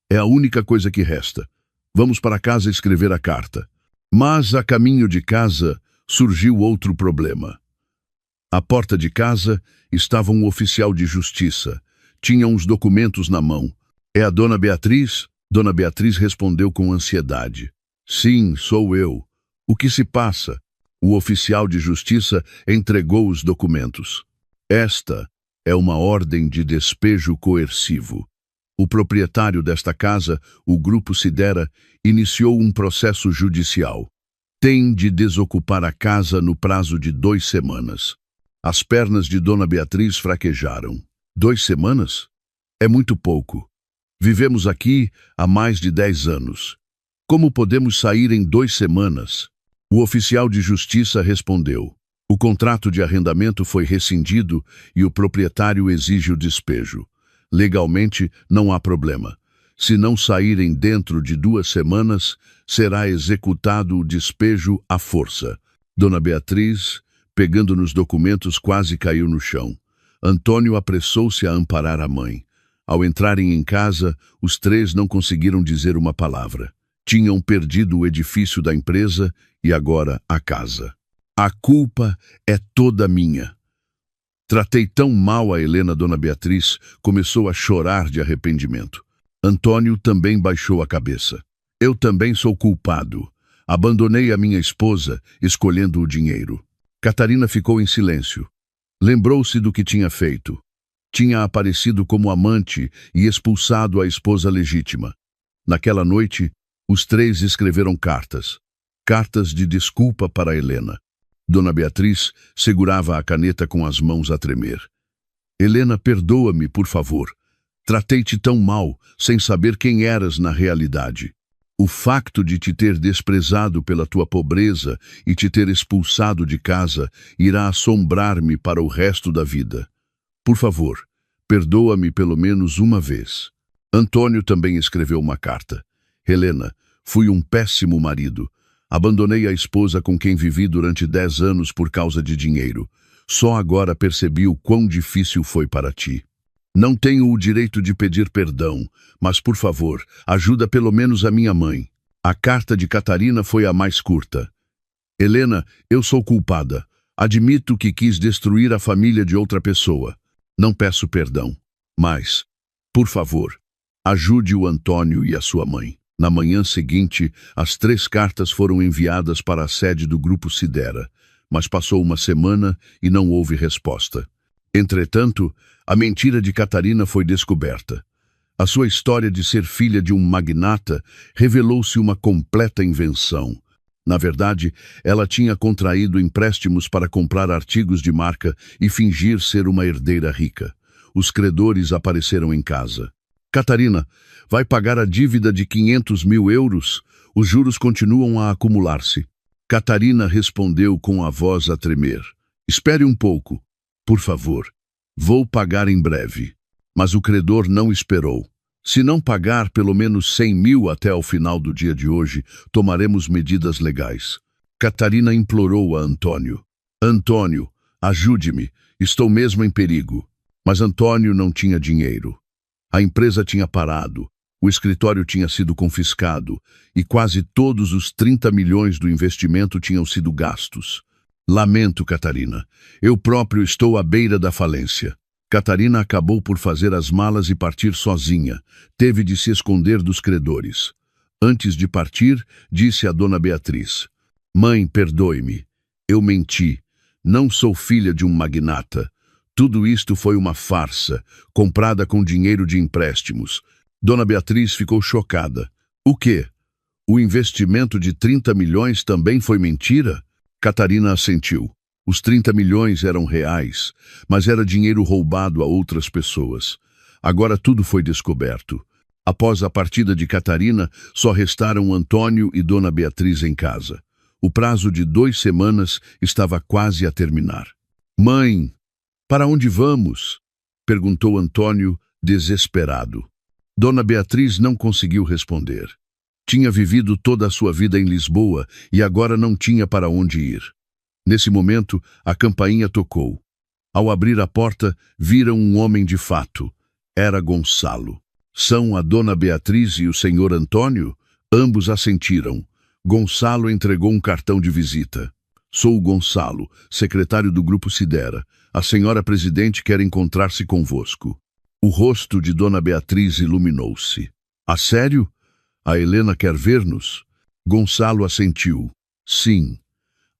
é a única coisa que resta. Vamos para casa escrever a carta. Mas, a caminho de casa, surgiu outro problema. À porta de casa estava um oficial de justiça. Tinha uns documentos na mão. É a Dona Beatriz? Dona Beatriz respondeu com ansiedade. Sim, sou eu. O que se passa? O oficial de justiça entregou os documentos. Esta é uma ordem de despejo coercivo. O proprietário desta casa, o Grupo Sidera, iniciou um processo judicial. Tem de desocupar a casa no prazo de 2 semanas. As pernas de Dona Beatriz fraquejaram. 2 semanas? É muito pouco. Vivemos aqui há mais de 10 anos. Como podemos sair em 2 semanas? O oficial de justiça respondeu. O contrato de arrendamento foi rescindido e o proprietário exige o despejo. Legalmente, não há problema. Se não saírem dentro de 2 semanas, será executado o despejo à força. Dona Beatriz, pegando nos documentos, quase caiu no chão. Antônio apressou-se a amparar a mãe. Ao entrarem em casa, os 3 não conseguiram dizer uma palavra. Tinham perdido o edifício da empresa e agora a casa. A culpa é toda minha. Tratei tão mal a Helena. Dona Beatriz começou a chorar de arrependimento. Antônio também baixou a cabeça. Eu também sou culpado. Abandonei a minha esposa, escolhendo o dinheiro. Catarina ficou em silêncio. Lembrou-se do que tinha feito. Tinha aparecido como amante e expulsado a esposa legítima. Naquela noite, os 3 escreveram cartas. Cartas de desculpa para Helena. Dona Beatriz segurava a caneta com as mãos a tremer. Helena, perdoa-me, por favor. Tratei-te tão mal, sem saber quem eras na realidade. O facto de te ter desprezado pela tua pobreza e te ter expulsado de casa irá assombrar-me para o resto da vida. Por favor, perdoa-me pelo menos uma vez. Antônio também escreveu uma carta. Helena, fui um péssimo marido. Abandonei a esposa com quem vivi durante 10 anos por causa de dinheiro. Só agora percebi o quão difícil foi para ti. Não tenho o direito de pedir perdão, mas, por favor, ajuda pelo menos a minha mãe. A carta de Catarina foi a mais curta. Helena, eu sou culpada. Admito que quis destruir a família de outra pessoa. Não peço perdão, mas, por favor, ajude o Antônio e a sua mãe. Na manhã seguinte, as 3 cartas foram enviadas para a sede do Grupo Sidera, mas passou uma semana e não houve resposta. Entretanto, a mentira de Catarina foi descoberta. A sua história de ser filha de um magnata revelou-se uma completa invenção. Na verdade, ela tinha contraído empréstimos para comprar artigos de marca e fingir ser uma herdeira rica. Os credores apareceram em casa. Catarina, vai pagar a dívida de 500 mil euros? Os juros continuam a acumular-se. Catarina respondeu com a voz a tremer. Espere um pouco, por favor. Vou pagar em breve. Mas o credor não esperou. Se não pagar pelo menos 100 mil até ao final do dia de hoje, tomaremos medidas legais. Catarina implorou a Antônio. Antônio, ajude-me, estou mesmo em perigo. Mas Antônio não tinha dinheiro. A empresa tinha parado, o escritório tinha sido confiscado e quase todos os 30 milhões do investimento tinham sido gastos. Lamento, Catarina. Eu próprio estou à beira da falência. Catarina acabou por fazer as malas e partir sozinha. Teve de se esconder dos credores. Antes de partir, disse a dona Beatriz: Mãe, perdoe-me. Eu menti. Não sou filha de um magnata. Tudo isto foi uma farsa, comprada com dinheiro de empréstimos. Dona Beatriz ficou chocada. O quê? O investimento de 30 milhões também foi mentira? Catarina assentiu. Os 30 milhões eram reais, mas era dinheiro roubado a outras pessoas. Agora tudo foi descoberto. Após a partida de Catarina, só restaram Antônio e Dona Beatriz em casa. O prazo de 2 semanas estava quase a terminar. Mãe, para onde vamos? Perguntou Antônio, desesperado. Dona Beatriz não conseguiu responder. Tinha vivido toda a sua vida em Lisboa e agora não tinha para onde ir. Nesse momento, a campainha tocou. Ao abrir a porta, viram um homem de fato. Era Gonçalo. São a Dona Beatriz e o senhor Antônio? Ambos assentiram. Gonçalo entregou um cartão de visita. Sou o Gonçalo, secretário do Grupo Sidera. A senhora presidente quer encontrar-se convosco. O rosto de Dona Beatriz iluminou-se. A sério? A Helena quer ver-nos? Gonçalo assentiu. Sim.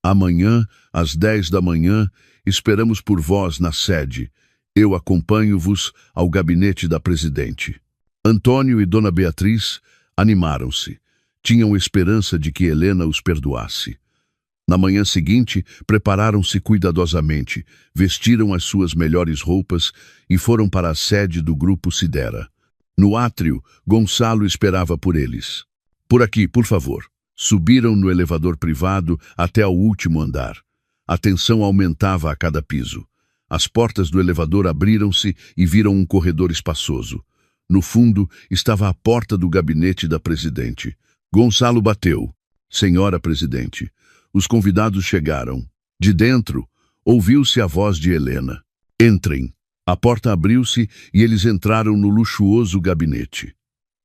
Amanhã, às 10 da manhã, esperamos por vós na sede. Eu acompanho-vos ao gabinete da presidente. Antônio e Dona Beatriz animaram-se. Tinham esperança de que Helena os perdoasse. Na manhã seguinte, prepararam-se cuidadosamente, vestiram as suas melhores roupas e foram para a sede do Grupo Sidera. No átrio, Gonçalo esperava por eles. Por aqui, por favor. Subiram no elevador privado até ao último andar. A tensão aumentava a cada piso. As portas do elevador abriram-se e viram um corredor espaçoso. No fundo, estava a porta do gabinete da presidente. Gonçalo bateu. Senhora presidente. Os convidados chegaram. De dentro, ouviu-se a voz de Helena. Entrem. A porta abriu-se e eles entraram no luxuoso gabinete.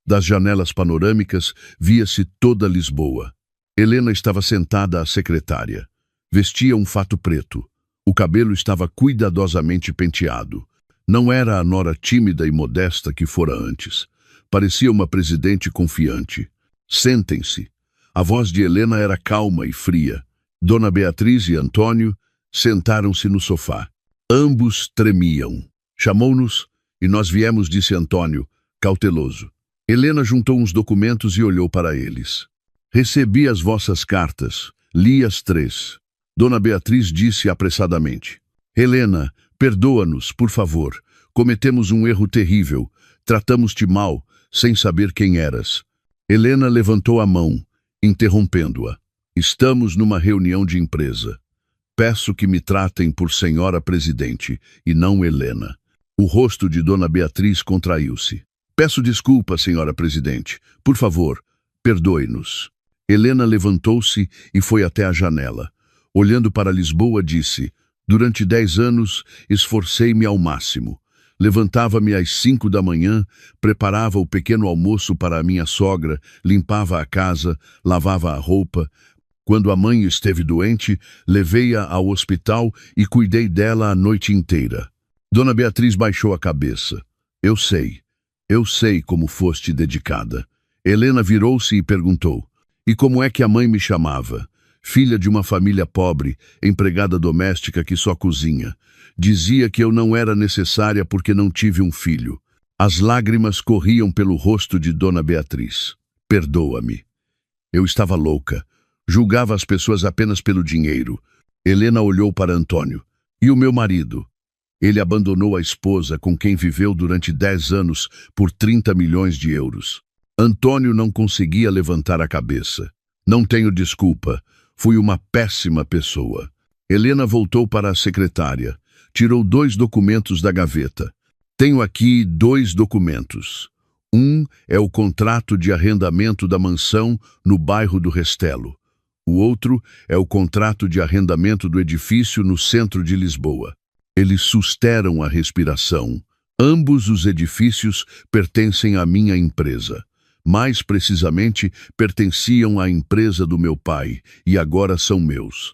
Das janelas panorâmicas, via-se toda Lisboa. Helena estava sentada à secretária. Vestia um fato preto. O cabelo estava cuidadosamente penteado. Não era a nora tímida e modesta que fora antes. Parecia uma presidente confiante. Sentem-se. A voz de Helena era calma e fria. Dona Beatriz e Antônio sentaram-se no sofá. Ambos tremiam. Chamou-nos e nós viemos, disse Antônio, cauteloso. Helena juntou uns documentos e olhou para eles. Recebi as vossas cartas. Li as 3. Dona Beatriz disse apressadamente. Helena, perdoa-nos, por favor. Cometemos um erro terrível. Tratamos-te mal, sem saber quem eras. Helena levantou a mão, interrompendo-a. Estamos numa reunião de empresa. Peço que me tratem por senhora presidente e não Helena. O rosto de Dona Beatriz contraiu-se. Peço desculpa, senhora presidente. Por favor, perdoe-nos. Helena levantou-se e foi até a janela. Olhando para Lisboa, disse: Durante 10 anos, esforcei-me ao máximo. Levantava-me às 5 da manhã, preparava o pequeno almoço para a minha sogra, limpava a casa, lavava a roupa. Quando a mãe esteve doente, levei-a ao hospital e cuidei dela a noite inteira. Dona Beatriz baixou a cabeça. Eu sei como foste dedicada. Helena virou-se e perguntou: E como é que a mãe me chamava? Filha de uma família pobre, empregada doméstica que só cozinha. Dizia que eu não era necessária porque não tive um filho. As lágrimas corriam pelo rosto de Dona Beatriz. Perdoa-me. Eu estava louca. Julgava as pessoas apenas pelo dinheiro. Helena olhou para Antônio. E o meu marido? Ele abandonou a esposa com quem viveu durante 10 anos por 30 milhões de euros. Antônio não conseguia levantar a cabeça. Não tenho desculpa. Fui uma péssima pessoa. Helena voltou para a secretária. Tirou 2 documentos da gaveta. Tenho aqui 2 documentos. Um é o contrato de arrendamento da mansão no bairro do Restelo. O outro é o contrato de arrendamento do edifício no centro de Lisboa. Eles susteram a respiração. Ambos os edifícios pertencem à minha empresa. Mais precisamente, pertenciam à empresa do meu pai e agora são meus.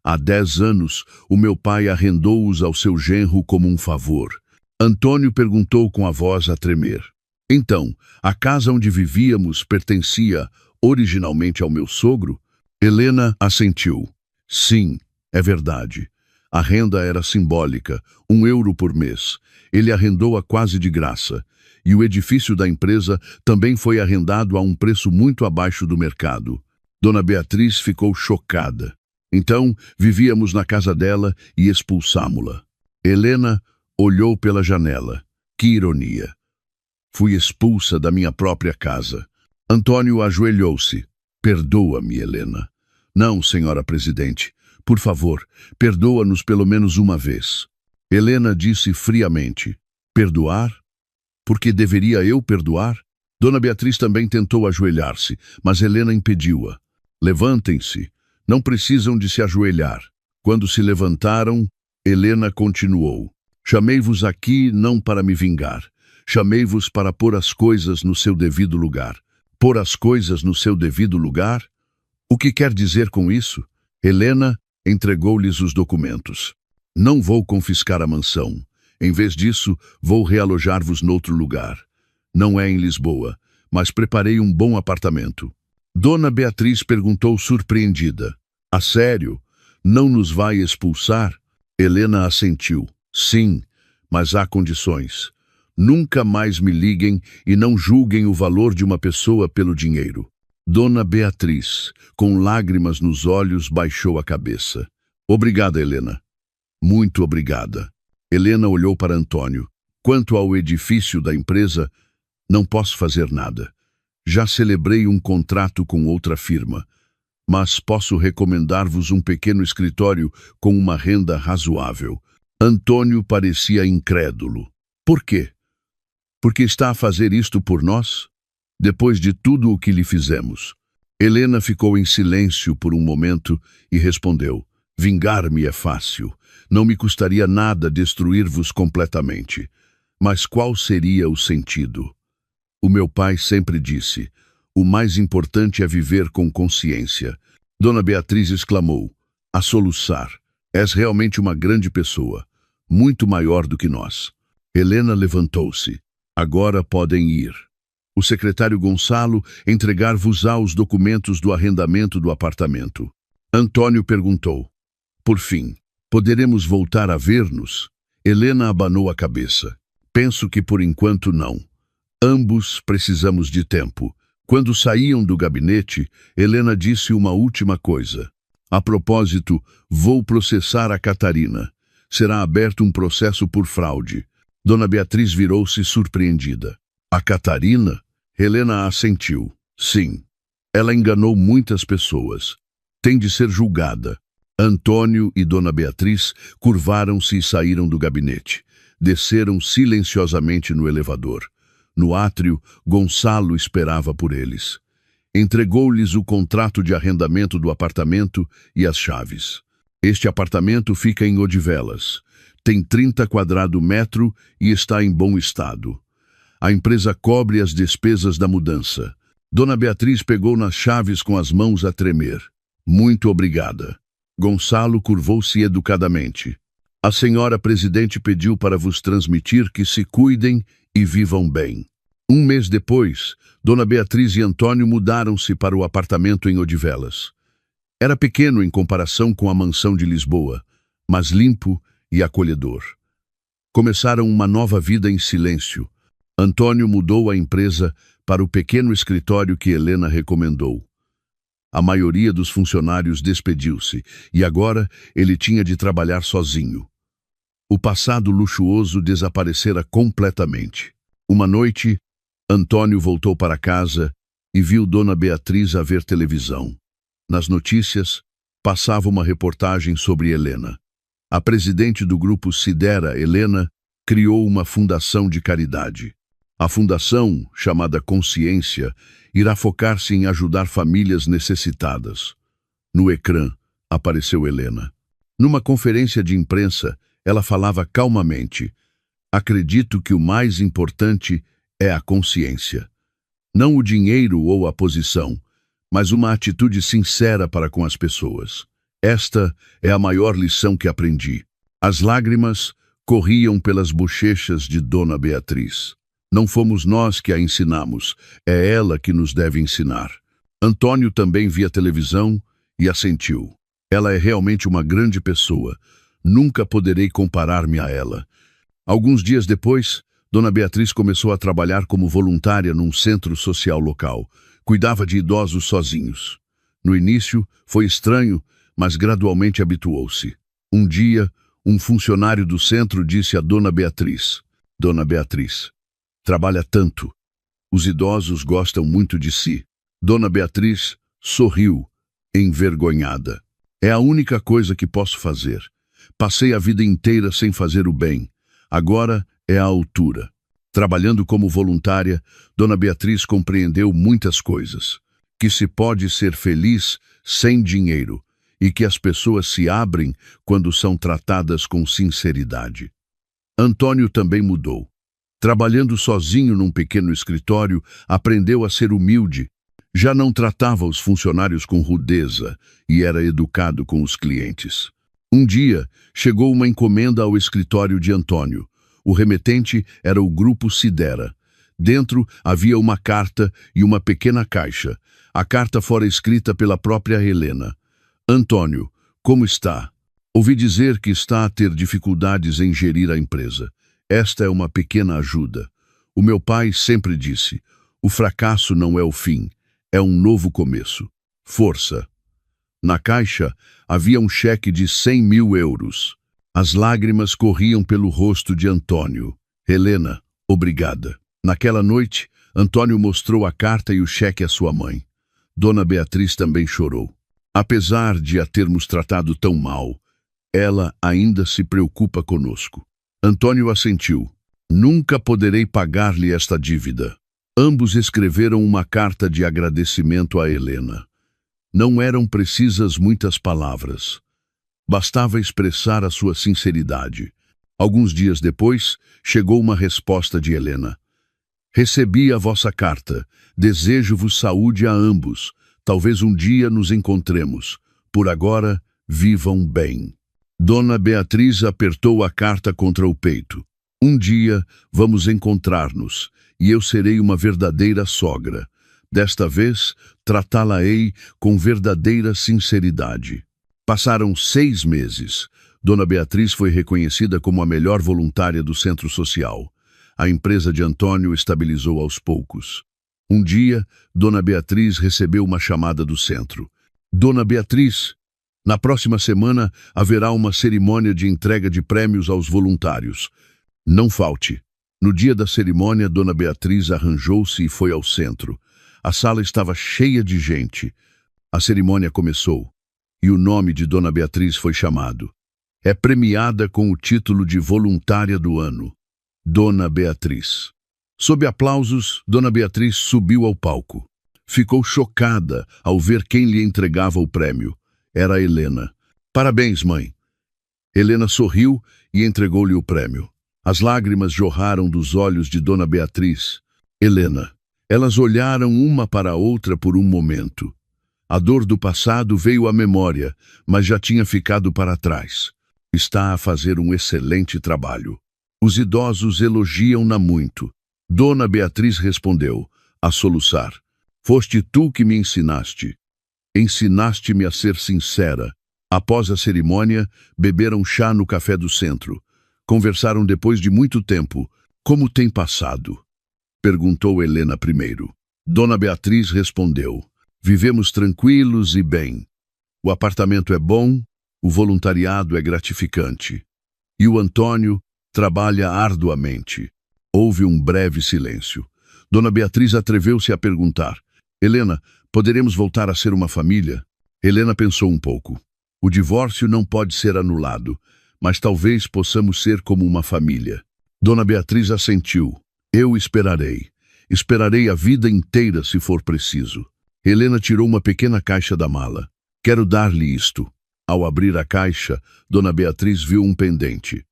Há 10 anos, o meu pai arrendou-os ao seu genro como um favor. Antônio perguntou com a voz a tremer. Então, a casa onde vivíamos pertencia originalmente ao meu sogro? Helena assentiu. Sim, é verdade. A renda era simbólica, €1 por mês. Ele arrendou-a quase de graça. E o edifício da empresa também foi arrendado a um preço muito abaixo do mercado. Dona Beatriz ficou chocada. Então, vivíamos na casa dela e expulsámo-la. Helena olhou pela janela. Que ironia. Fui expulsa da minha própria casa. Antônio ajoelhou-se. Perdoa-me, Helena. Não, senhora presidente. Por favor, perdoa-nos pelo menos uma vez. Helena disse friamente. Perdoar? Por que deveria eu perdoar? Dona Beatriz também tentou ajoelhar-se, mas Helena impediu-a. Levantem-se. Não precisam de se ajoelhar. Quando se levantaram, Helena continuou. Chamei-vos aqui não para me vingar. Chamei-vos para pôr as coisas no seu devido lugar. Pôr as coisas no seu devido lugar? O que quer dizer com isso? Helena entregou-lhes os documentos. Não vou confiscar a mansão. Em vez disso, vou realojar-vos noutro lugar. Não é em Lisboa, mas preparei um bom apartamento. Dona Beatriz perguntou surpreendida. A sério? Não nos vai expulsar? Helena assentiu. Sim, mas há condições. Nunca mais me liguem e não julguem o valor de uma pessoa pelo dinheiro. Dona Beatriz, com lágrimas nos olhos, baixou a cabeça. Obrigada, Helena. Muito obrigada. Helena olhou para Antônio. Quanto ao edifício da empresa, não posso fazer nada. Já celebrei um contrato com outra firma, mas posso recomendar-vos um pequeno escritório com uma renda razoável. Antônio parecia incrédulo. Por quê? Porque está a fazer isto por nós? Depois de tudo o que lhe fizemos. Helena ficou em silêncio por um momento e respondeu. Vingar-me é fácil. Não me custaria nada destruir-vos completamente. Mas qual seria o sentido? O meu pai sempre disse, o mais importante é viver com consciência. Dona Beatriz exclamou, a soluçar. És realmente uma grande pessoa, muito maior do que nós. Helena levantou-se. Agora podem ir. O secretário Gonçalo entregar-vos-á os documentos do arrendamento do apartamento. Antônio perguntou. Por fim, poderemos voltar a ver-nos? Helena abanou a cabeça. Penso que por enquanto não. Ambos precisamos de tempo. Quando saíam do gabinete, Helena disse uma última coisa. A propósito, vou processar a Catarina. Será aberto um processo por fraude. Dona Beatriz virou-se surpreendida. A Catarina? Helena assentiu. Sim. Ela enganou muitas pessoas. Tem de ser julgada. Antônio e Dona Beatriz curvaram-se e saíram do gabinete. Desceram silenciosamente no elevador. No átrio, Gonçalo esperava por eles. Entregou-lhes o contrato de arrendamento do apartamento e as chaves. Este apartamento fica em Odivelas. Tem 30 quadrados e está em bom estado. A empresa cobre as despesas da mudança. Dona Beatriz pegou nas chaves com as mãos a tremer. Muito obrigada. Gonçalo curvou-se educadamente. A senhora presidente pediu para vos transmitir que se cuidem e vivam bem. Um mês depois, Dona Beatriz e Antônio mudaram-se para o apartamento em Odivelas. Era pequeno em comparação com a mansão de Lisboa, mas limpo e acolhedor. Começaram uma nova vida em silêncio. Antônio mudou a empresa para o pequeno escritório que Helena recomendou. A maioria dos funcionários despediu-se e agora ele tinha de trabalhar sozinho. O passado luxuoso desaparecera completamente. Uma noite, Antônio voltou para casa e viu Dona Beatriz a ver televisão. Nas notícias, passava uma reportagem sobre Helena. A presidente do grupo Sidera, Helena, criou uma fundação de caridade. A fundação, chamada Consciência, irá focar-se em ajudar famílias necessitadas. No ecrã, apareceu Helena. Numa conferência de imprensa, ela falava calmamente. Acredito que o mais importante é a consciência. Não o dinheiro ou a posição, mas uma atitude sincera para com as pessoas. Esta é a maior lição que aprendi. As lágrimas corriam pelas bochechas de Dona Beatriz. Não fomos nós que a ensinamos, é ela que nos deve ensinar. Antônio também via televisão e assentiu. Ela é realmente uma grande pessoa. Nunca poderei comparar-me a ela. Alguns dias depois, Dona Beatriz começou a trabalhar como voluntária num centro social local. Cuidava de idosos sozinhos. No início, foi estranho, mas gradualmente habituou-se. Um dia, um funcionário do centro disse a Dona Beatriz: Dona Beatriz, trabalha tanto. Os idosos gostam muito de si. Dona Beatriz sorriu, envergonhada. É a única coisa que posso fazer. Passei a vida inteira sem fazer o bem. Agora é a altura. Trabalhando como voluntária, Dona Beatriz compreendeu muitas coisas. Que se pode ser feliz sem dinheiro e que as pessoas se abrem quando são tratadas com sinceridade. Antônio também mudou. Trabalhando sozinho num pequeno escritório, aprendeu a ser humilde. Já não tratava os funcionários com rudeza e era educado com os clientes. Um dia, chegou uma encomenda ao escritório de Antônio. O remetente era o Grupo Sidera. Dentro havia uma carta e uma pequena caixa. A carta fora escrita pela própria Helena. Antônio, como está? Ouvi dizer que está a ter dificuldades em gerir a empresa. Esta é uma pequena ajuda. O meu pai sempre disse: o fracasso não é o fim, é um novo começo. Força. Na caixa havia um cheque de 100.000 euros. As lágrimas corriam pelo rosto de Antônio. Helena, obrigada. Naquela noite, Antônio mostrou a carta e o cheque à sua mãe. Dona Beatriz também chorou. Apesar de a termos tratado tão mal, ela ainda se preocupa conosco. Antônio assentiu. Nunca poderei pagar-lhe esta dívida. Ambos escreveram uma carta de agradecimento a Helena. Não eram precisas muitas palavras. Bastava expressar a sua sinceridade. Alguns dias depois, chegou uma resposta de Helena. Recebi a vossa carta. Desejo-vos saúde a ambos. Talvez um dia nos encontremos. Por agora, vivam bem. Dona Beatriz apertou a carta contra o peito. Um dia vamos encontrar-nos, e eu serei uma verdadeira sogra. Desta vez, tratá-la-ei com verdadeira sinceridade. Passaram 6 meses. Dona Beatriz foi reconhecida como a melhor voluntária do centro social. A empresa de Antônio estabilizou aos poucos. Um dia, Dona Beatriz recebeu uma chamada do centro. Dona Beatriz, na próxima semana haverá uma cerimônia de entrega de prêmios aos voluntários. Não falte. No dia da cerimônia, Dona Beatriz arranjou-se e foi ao centro. A sala estava cheia de gente. A cerimônia começou e o nome de Dona Beatriz foi chamado. É premiada com o título de Voluntária do Ano. Dona Beatriz. Sob aplausos, Dona Beatriz subiu ao palco. Ficou chocada ao ver quem lhe entregava o prêmio. Era Helena. Parabéns, mãe. Helena sorriu e entregou-lhe o prêmio. As lágrimas jorraram dos olhos de Dona Beatriz. Helena. Elas olharam uma para a outra por um momento. A dor do passado veio à memória, mas já tinha ficado para trás. Está a fazer um excelente trabalho. Os idosos elogiam-na muito. Dona Beatriz respondeu, a soluçar. Foste tu que me ensinaste. Ensinaste-me a ser sincera. Após a cerimônia, beberam chá no café do centro. Conversaram depois de muito tempo. Como tem passado? Perguntou Helena primeiro. Dona Beatriz respondeu. Vivemos tranquilos e bem. O apartamento é bom, o voluntariado é gratificante. E o Antônio trabalha arduamente. Houve um breve silêncio. Dona Beatriz atreveu-se a perguntar. Helena, poderemos voltar a ser uma família? Helena pensou um pouco. O divórcio não pode ser anulado, mas talvez possamos ser como uma família. Dona Beatriz assentiu. Eu esperarei. Esperarei a vida inteira se for preciso. Helena tirou uma pequena caixa da mala. Quero dar-lhe isto. Ao abrir a caixa, Dona Beatriz viu um pendente.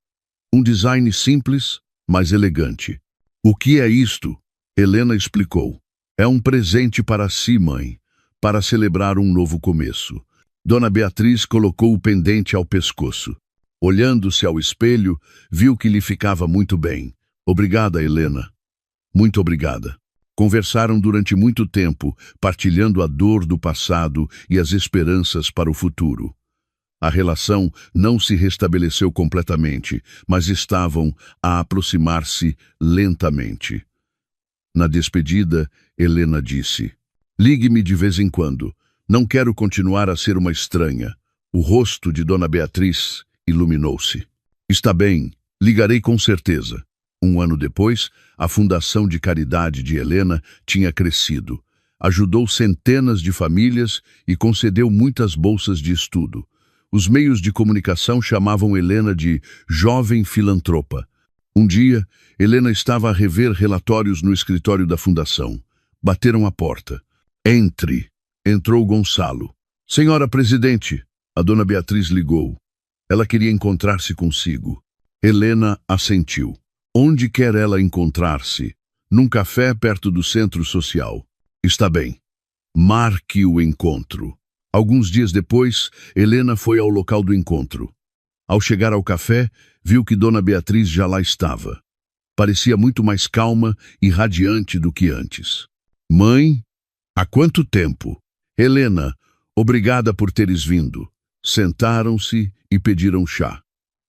Um design simples, mas elegante. O que é isto? Helena explicou. É um presente para si, mãe, para celebrar um novo começo. Dona Beatriz colocou o pendente ao pescoço. Olhando-se ao espelho, viu que lhe ficava muito bem. Obrigada, Helena. Muito obrigada. Conversaram durante muito tempo, partilhando a dor do passado e as esperanças para o futuro. A relação não se restabeleceu completamente, mas estavam a aproximar-se lentamente. Na despedida, Helena disse: "Ligue-me de vez em quando. Não quero continuar a ser uma estranha." O rosto de Dona Beatriz iluminou-se. "Está bem, ligarei com certeza." Um ano depois, a Fundação de Caridade de Helena tinha crescido. Ajudou centenas de famílias e concedeu muitas bolsas de estudo. Os meios de comunicação chamavam Helena de jovem filantropa. Um dia, Helena estava a rever relatórios no escritório da Fundação. Bateram à porta. "Entre." Entrou Gonçalo. "Senhora Presidente." A Dona Beatriz ligou. Ela queria encontrar-se consigo. Helena assentiu. "Onde quer ela encontrar-se?" "Num café perto do centro social." "Está bem. Marque o encontro." Alguns dias depois, Helena foi ao local do encontro. Ao chegar ao café, viu que Dona Beatriz já lá estava. Parecia muito mais calma e radiante do que antes. "Mãe, há quanto tempo?" "Helena, obrigada por teres vindo." Sentaram-se e pediram chá.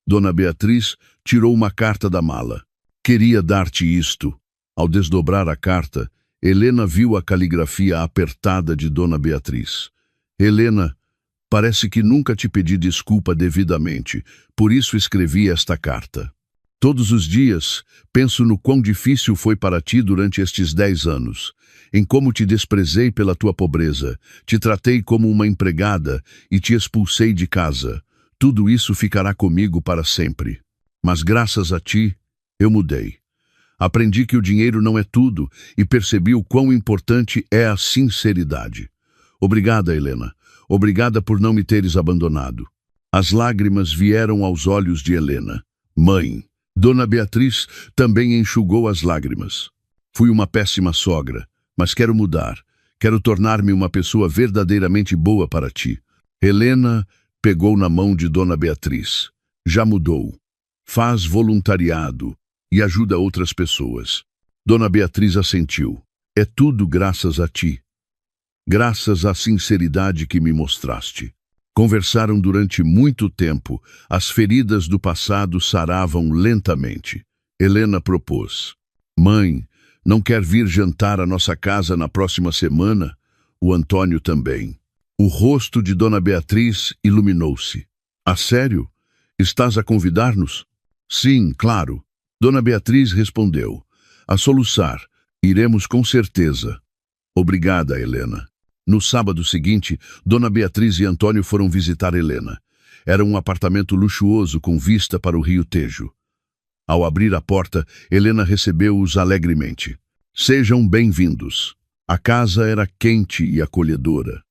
Dona Beatriz tirou uma carta da mala. "Queria dar-te isto." Ao desdobrar a carta, Helena viu a caligrafia apertada de Dona Beatriz. "Helena, parece que nunca te pedi desculpa devidamente, por isso escrevi esta carta. Todos os dias penso no quão difícil foi para ti durante estes 10 anos, em como te desprezei pela tua pobreza, te tratei como uma empregada e te expulsei de casa. Tudo isso ficará comigo para sempre. Mas graças a ti, eu mudei. Aprendi que o dinheiro não é tudo e percebi o quão importante é a sinceridade. Obrigada, Helena. Obrigada por não me teres abandonado." As lágrimas vieram aos olhos de Helena. "Mãe." Dona Beatriz também enxugou as lágrimas. "Fui uma péssima sogra, mas quero mudar. Quero tornar-me uma pessoa verdadeiramente boa para ti." Helena pegou na mão de Dona Beatriz. "Já mudou. Faz voluntariado e ajuda outras pessoas." Dona Beatriz assentiu. "É tudo graças a ti. Graças à sinceridade que me mostraste." Conversaram durante muito tempo. As feridas do passado saravam lentamente. Helena propôs: "Mãe, não quer vir jantar à nossa casa na próxima semana?" O Antônio também. O rosto de Dona Beatriz iluminou-se. "A sério? Estás a convidar-nos?" "Sim, claro." Dona Beatriz respondeu, a soluçar: "Iremos com certeza." "Obrigada, Helena." No sábado seguinte, Dona Beatriz e Antônio foram visitar Helena. Era um apartamento luxuoso com vista para o Rio Tejo. Ao abrir a porta, Helena recebeu-os alegremente. "Sejam bem-vindos." A casa era quente e acolhedora.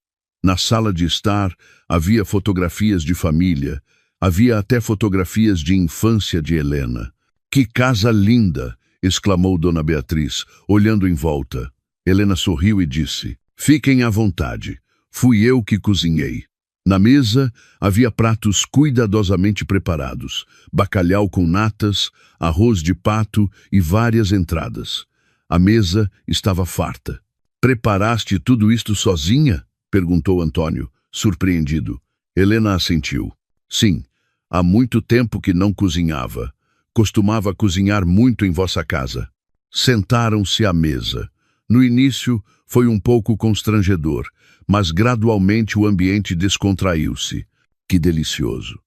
Na sala de estar havia fotografias de família, havia até fotografias de infância de Helena. "Que casa linda!" exclamou Dona Beatriz, olhando em volta. Helena sorriu e disse: "Fiquem à vontade. Fui eu que cozinhei." Na mesa havia pratos cuidadosamente preparados, bacalhau com natas, arroz de pato e várias entradas. A mesa estava farta. "Preparaste tudo isto sozinha?" perguntou Antônio, surpreendido. Helena assentiu. "Sim, há muito tempo que não cozinhava. Costumava cozinhar muito em vossa casa." Sentaram-se à mesa. No início, foi um pouco constrangedor, mas gradualmente o ambiente descontraiu-se. "Que delicioso."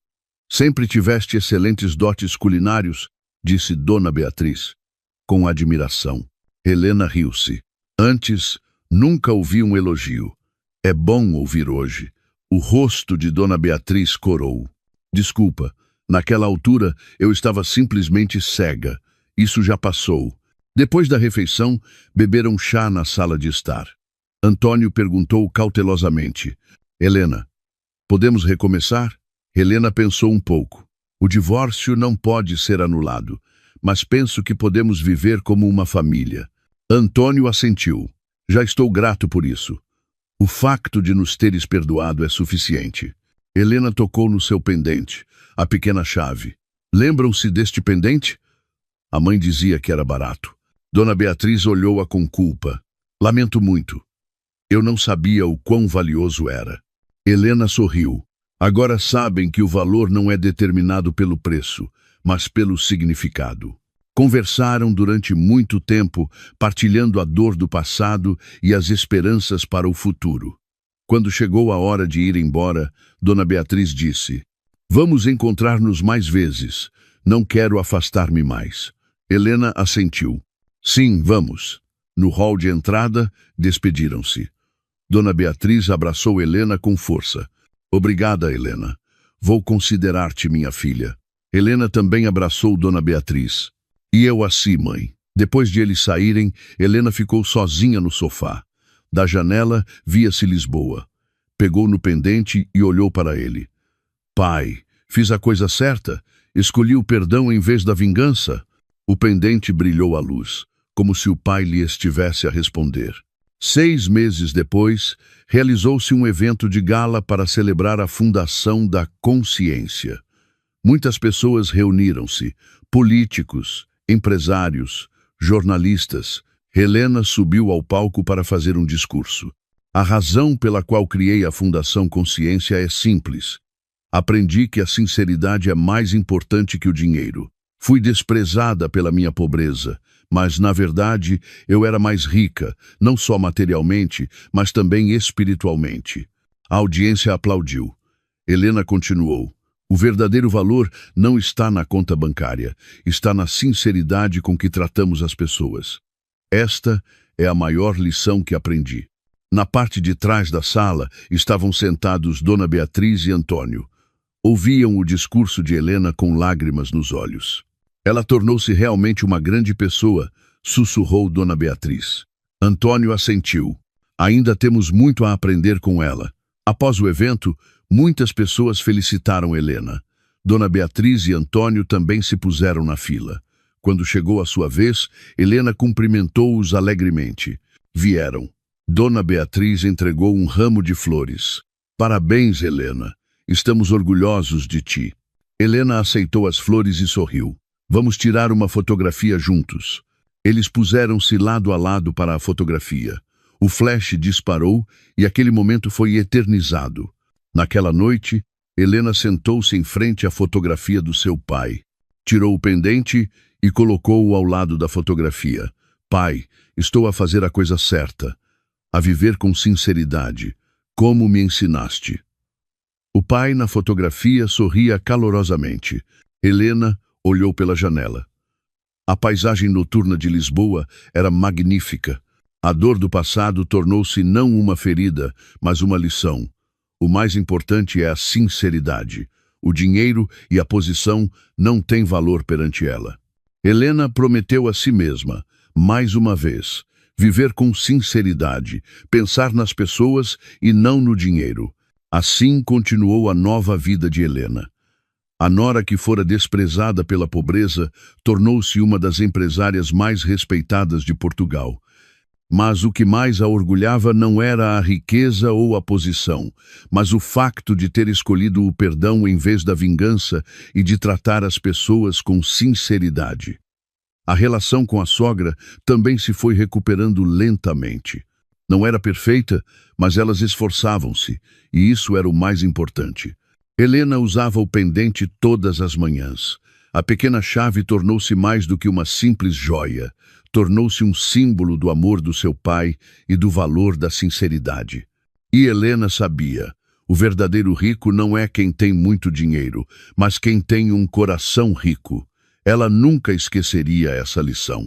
"Sempre tiveste excelentes dotes culinários?" disse Dona Beatriz, com admiração. Helena riu-se. "Antes, nunca ouvi um elogio. É bom ouvir hoje." O rosto de Dona Beatriz corou. "Desculpa, naquela altura eu estava simplesmente cega. Isso já passou." Depois da refeição, beberam chá na sala de estar. Antônio perguntou cautelosamente: "Helena, podemos recomeçar?" Helena pensou um pouco. "O divórcio não pode ser anulado, mas penso que podemos viver como uma família." Antônio assentiu. "Já estou grato por isso. O facto de nos teres perdoado é suficiente." Helena tocou no seu pendente, a pequena chave. "Lembram-se deste pendente?" A mãe dizia que era barato. Dona Beatriz olhou-a com culpa. Lamento muito. Eu não sabia o quão valioso era. Helena sorriu. Agora sabem que o valor não é determinado pelo preço, mas pelo significado. Conversaram durante muito tempo, partilhando a dor do passado e as esperanças para o futuro. Quando chegou a hora de ir embora, Dona Beatriz disse: Vamos encontrar-nos mais vezes. Não quero afastar-me mais. Helena assentiu. Sim, vamos. No hall de entrada, despediram-se. Dona Beatriz abraçou Helena com força. Obrigada, Helena. Vou considerar-te minha filha. Helena também abraçou Dona Beatriz. E eu assim, mãe. Depois de eles saírem, Helena ficou sozinha no sofá. Da janela, via-se Lisboa. Pegou no pendente e olhou para ele. Pai, fiz a coisa certa? Escolhi o perdão em vez da vingança? O pendente brilhou à luz, como se o pai lhe estivesse a responder. 6 meses depois, realizou-se um evento de gala para celebrar a fundação da Consciência. Muitas pessoas reuniram-se, políticos, empresários, jornalistas. Helena subiu ao palco para fazer um discurso. A razão pela qual criei a Fundação Consciência é simples. Aprendi que a sinceridade é mais importante que o dinheiro. Fui desprezada pela minha pobreza, mas, na verdade, eu era mais rica, não só materialmente, mas também espiritualmente. A audiência aplaudiu. Helena continuou. O verdadeiro valor não está na conta bancária, está na sinceridade com que tratamos as pessoas. Esta é a maior lição que aprendi. Na parte de trás da sala estavam sentados Dona Beatriz e Antônio. Ouviam o discurso de Helena com lágrimas nos olhos. Ela tornou-se realmente uma grande pessoa, sussurrou Dona Beatriz. Antônio assentiu. Ainda temos muito a aprender com ela. Após o evento, muitas pessoas felicitaram Helena. Dona Beatriz e Antônio também se puseram na fila. Quando chegou a sua vez, Helena cumprimentou-os alegremente. Vieram. Dona Beatriz entregou um ramo de flores. Parabéns, Helena. Estamos orgulhosos de ti. Helena aceitou as flores e sorriu. Vamos tirar uma fotografia juntos. Eles puseram-se lado a lado para a fotografia. O flash disparou e aquele momento foi eternizado. Naquela noite, Helena sentou-se em frente à fotografia do seu pai. Tirou o pendente e colocou-o ao lado da fotografia. Pai, estou a fazer a coisa certa. A viver com sinceridade, como me ensinaste. O pai, na fotografia, sorria calorosamente. Helena olhou pela janela. A paisagem noturna de Lisboa era magnífica. A dor do passado tornou-se não uma ferida, mas uma lição. O mais importante é a sinceridade. O dinheiro e a posição não têm valor perante ela. Helena prometeu a si mesma, mais uma vez, viver com sinceridade, pensar nas pessoas e não no dinheiro. Assim continuou a nova vida de Helena. A nora que fora desprezada pela pobreza tornou-se uma das empresárias mais respeitadas de Portugal. Mas o que mais a orgulhava não era a riqueza ou a posição, mas o facto de ter escolhido o perdão em vez da vingança e de tratar as pessoas com sinceridade. A relação com a sogra também se foi recuperando lentamente. Não era perfeita, mas elas esforçavam-se, e isso era o mais importante. Helena usava o pendente todas as manhãs. A pequena chave tornou-se mais do que uma simples joia. Tornou-se um símbolo do amor do seu pai e do valor da sinceridade. E Helena sabia, o verdadeiro rico não é quem tem muito dinheiro, mas quem tem um coração rico. Ela nunca esqueceria essa lição.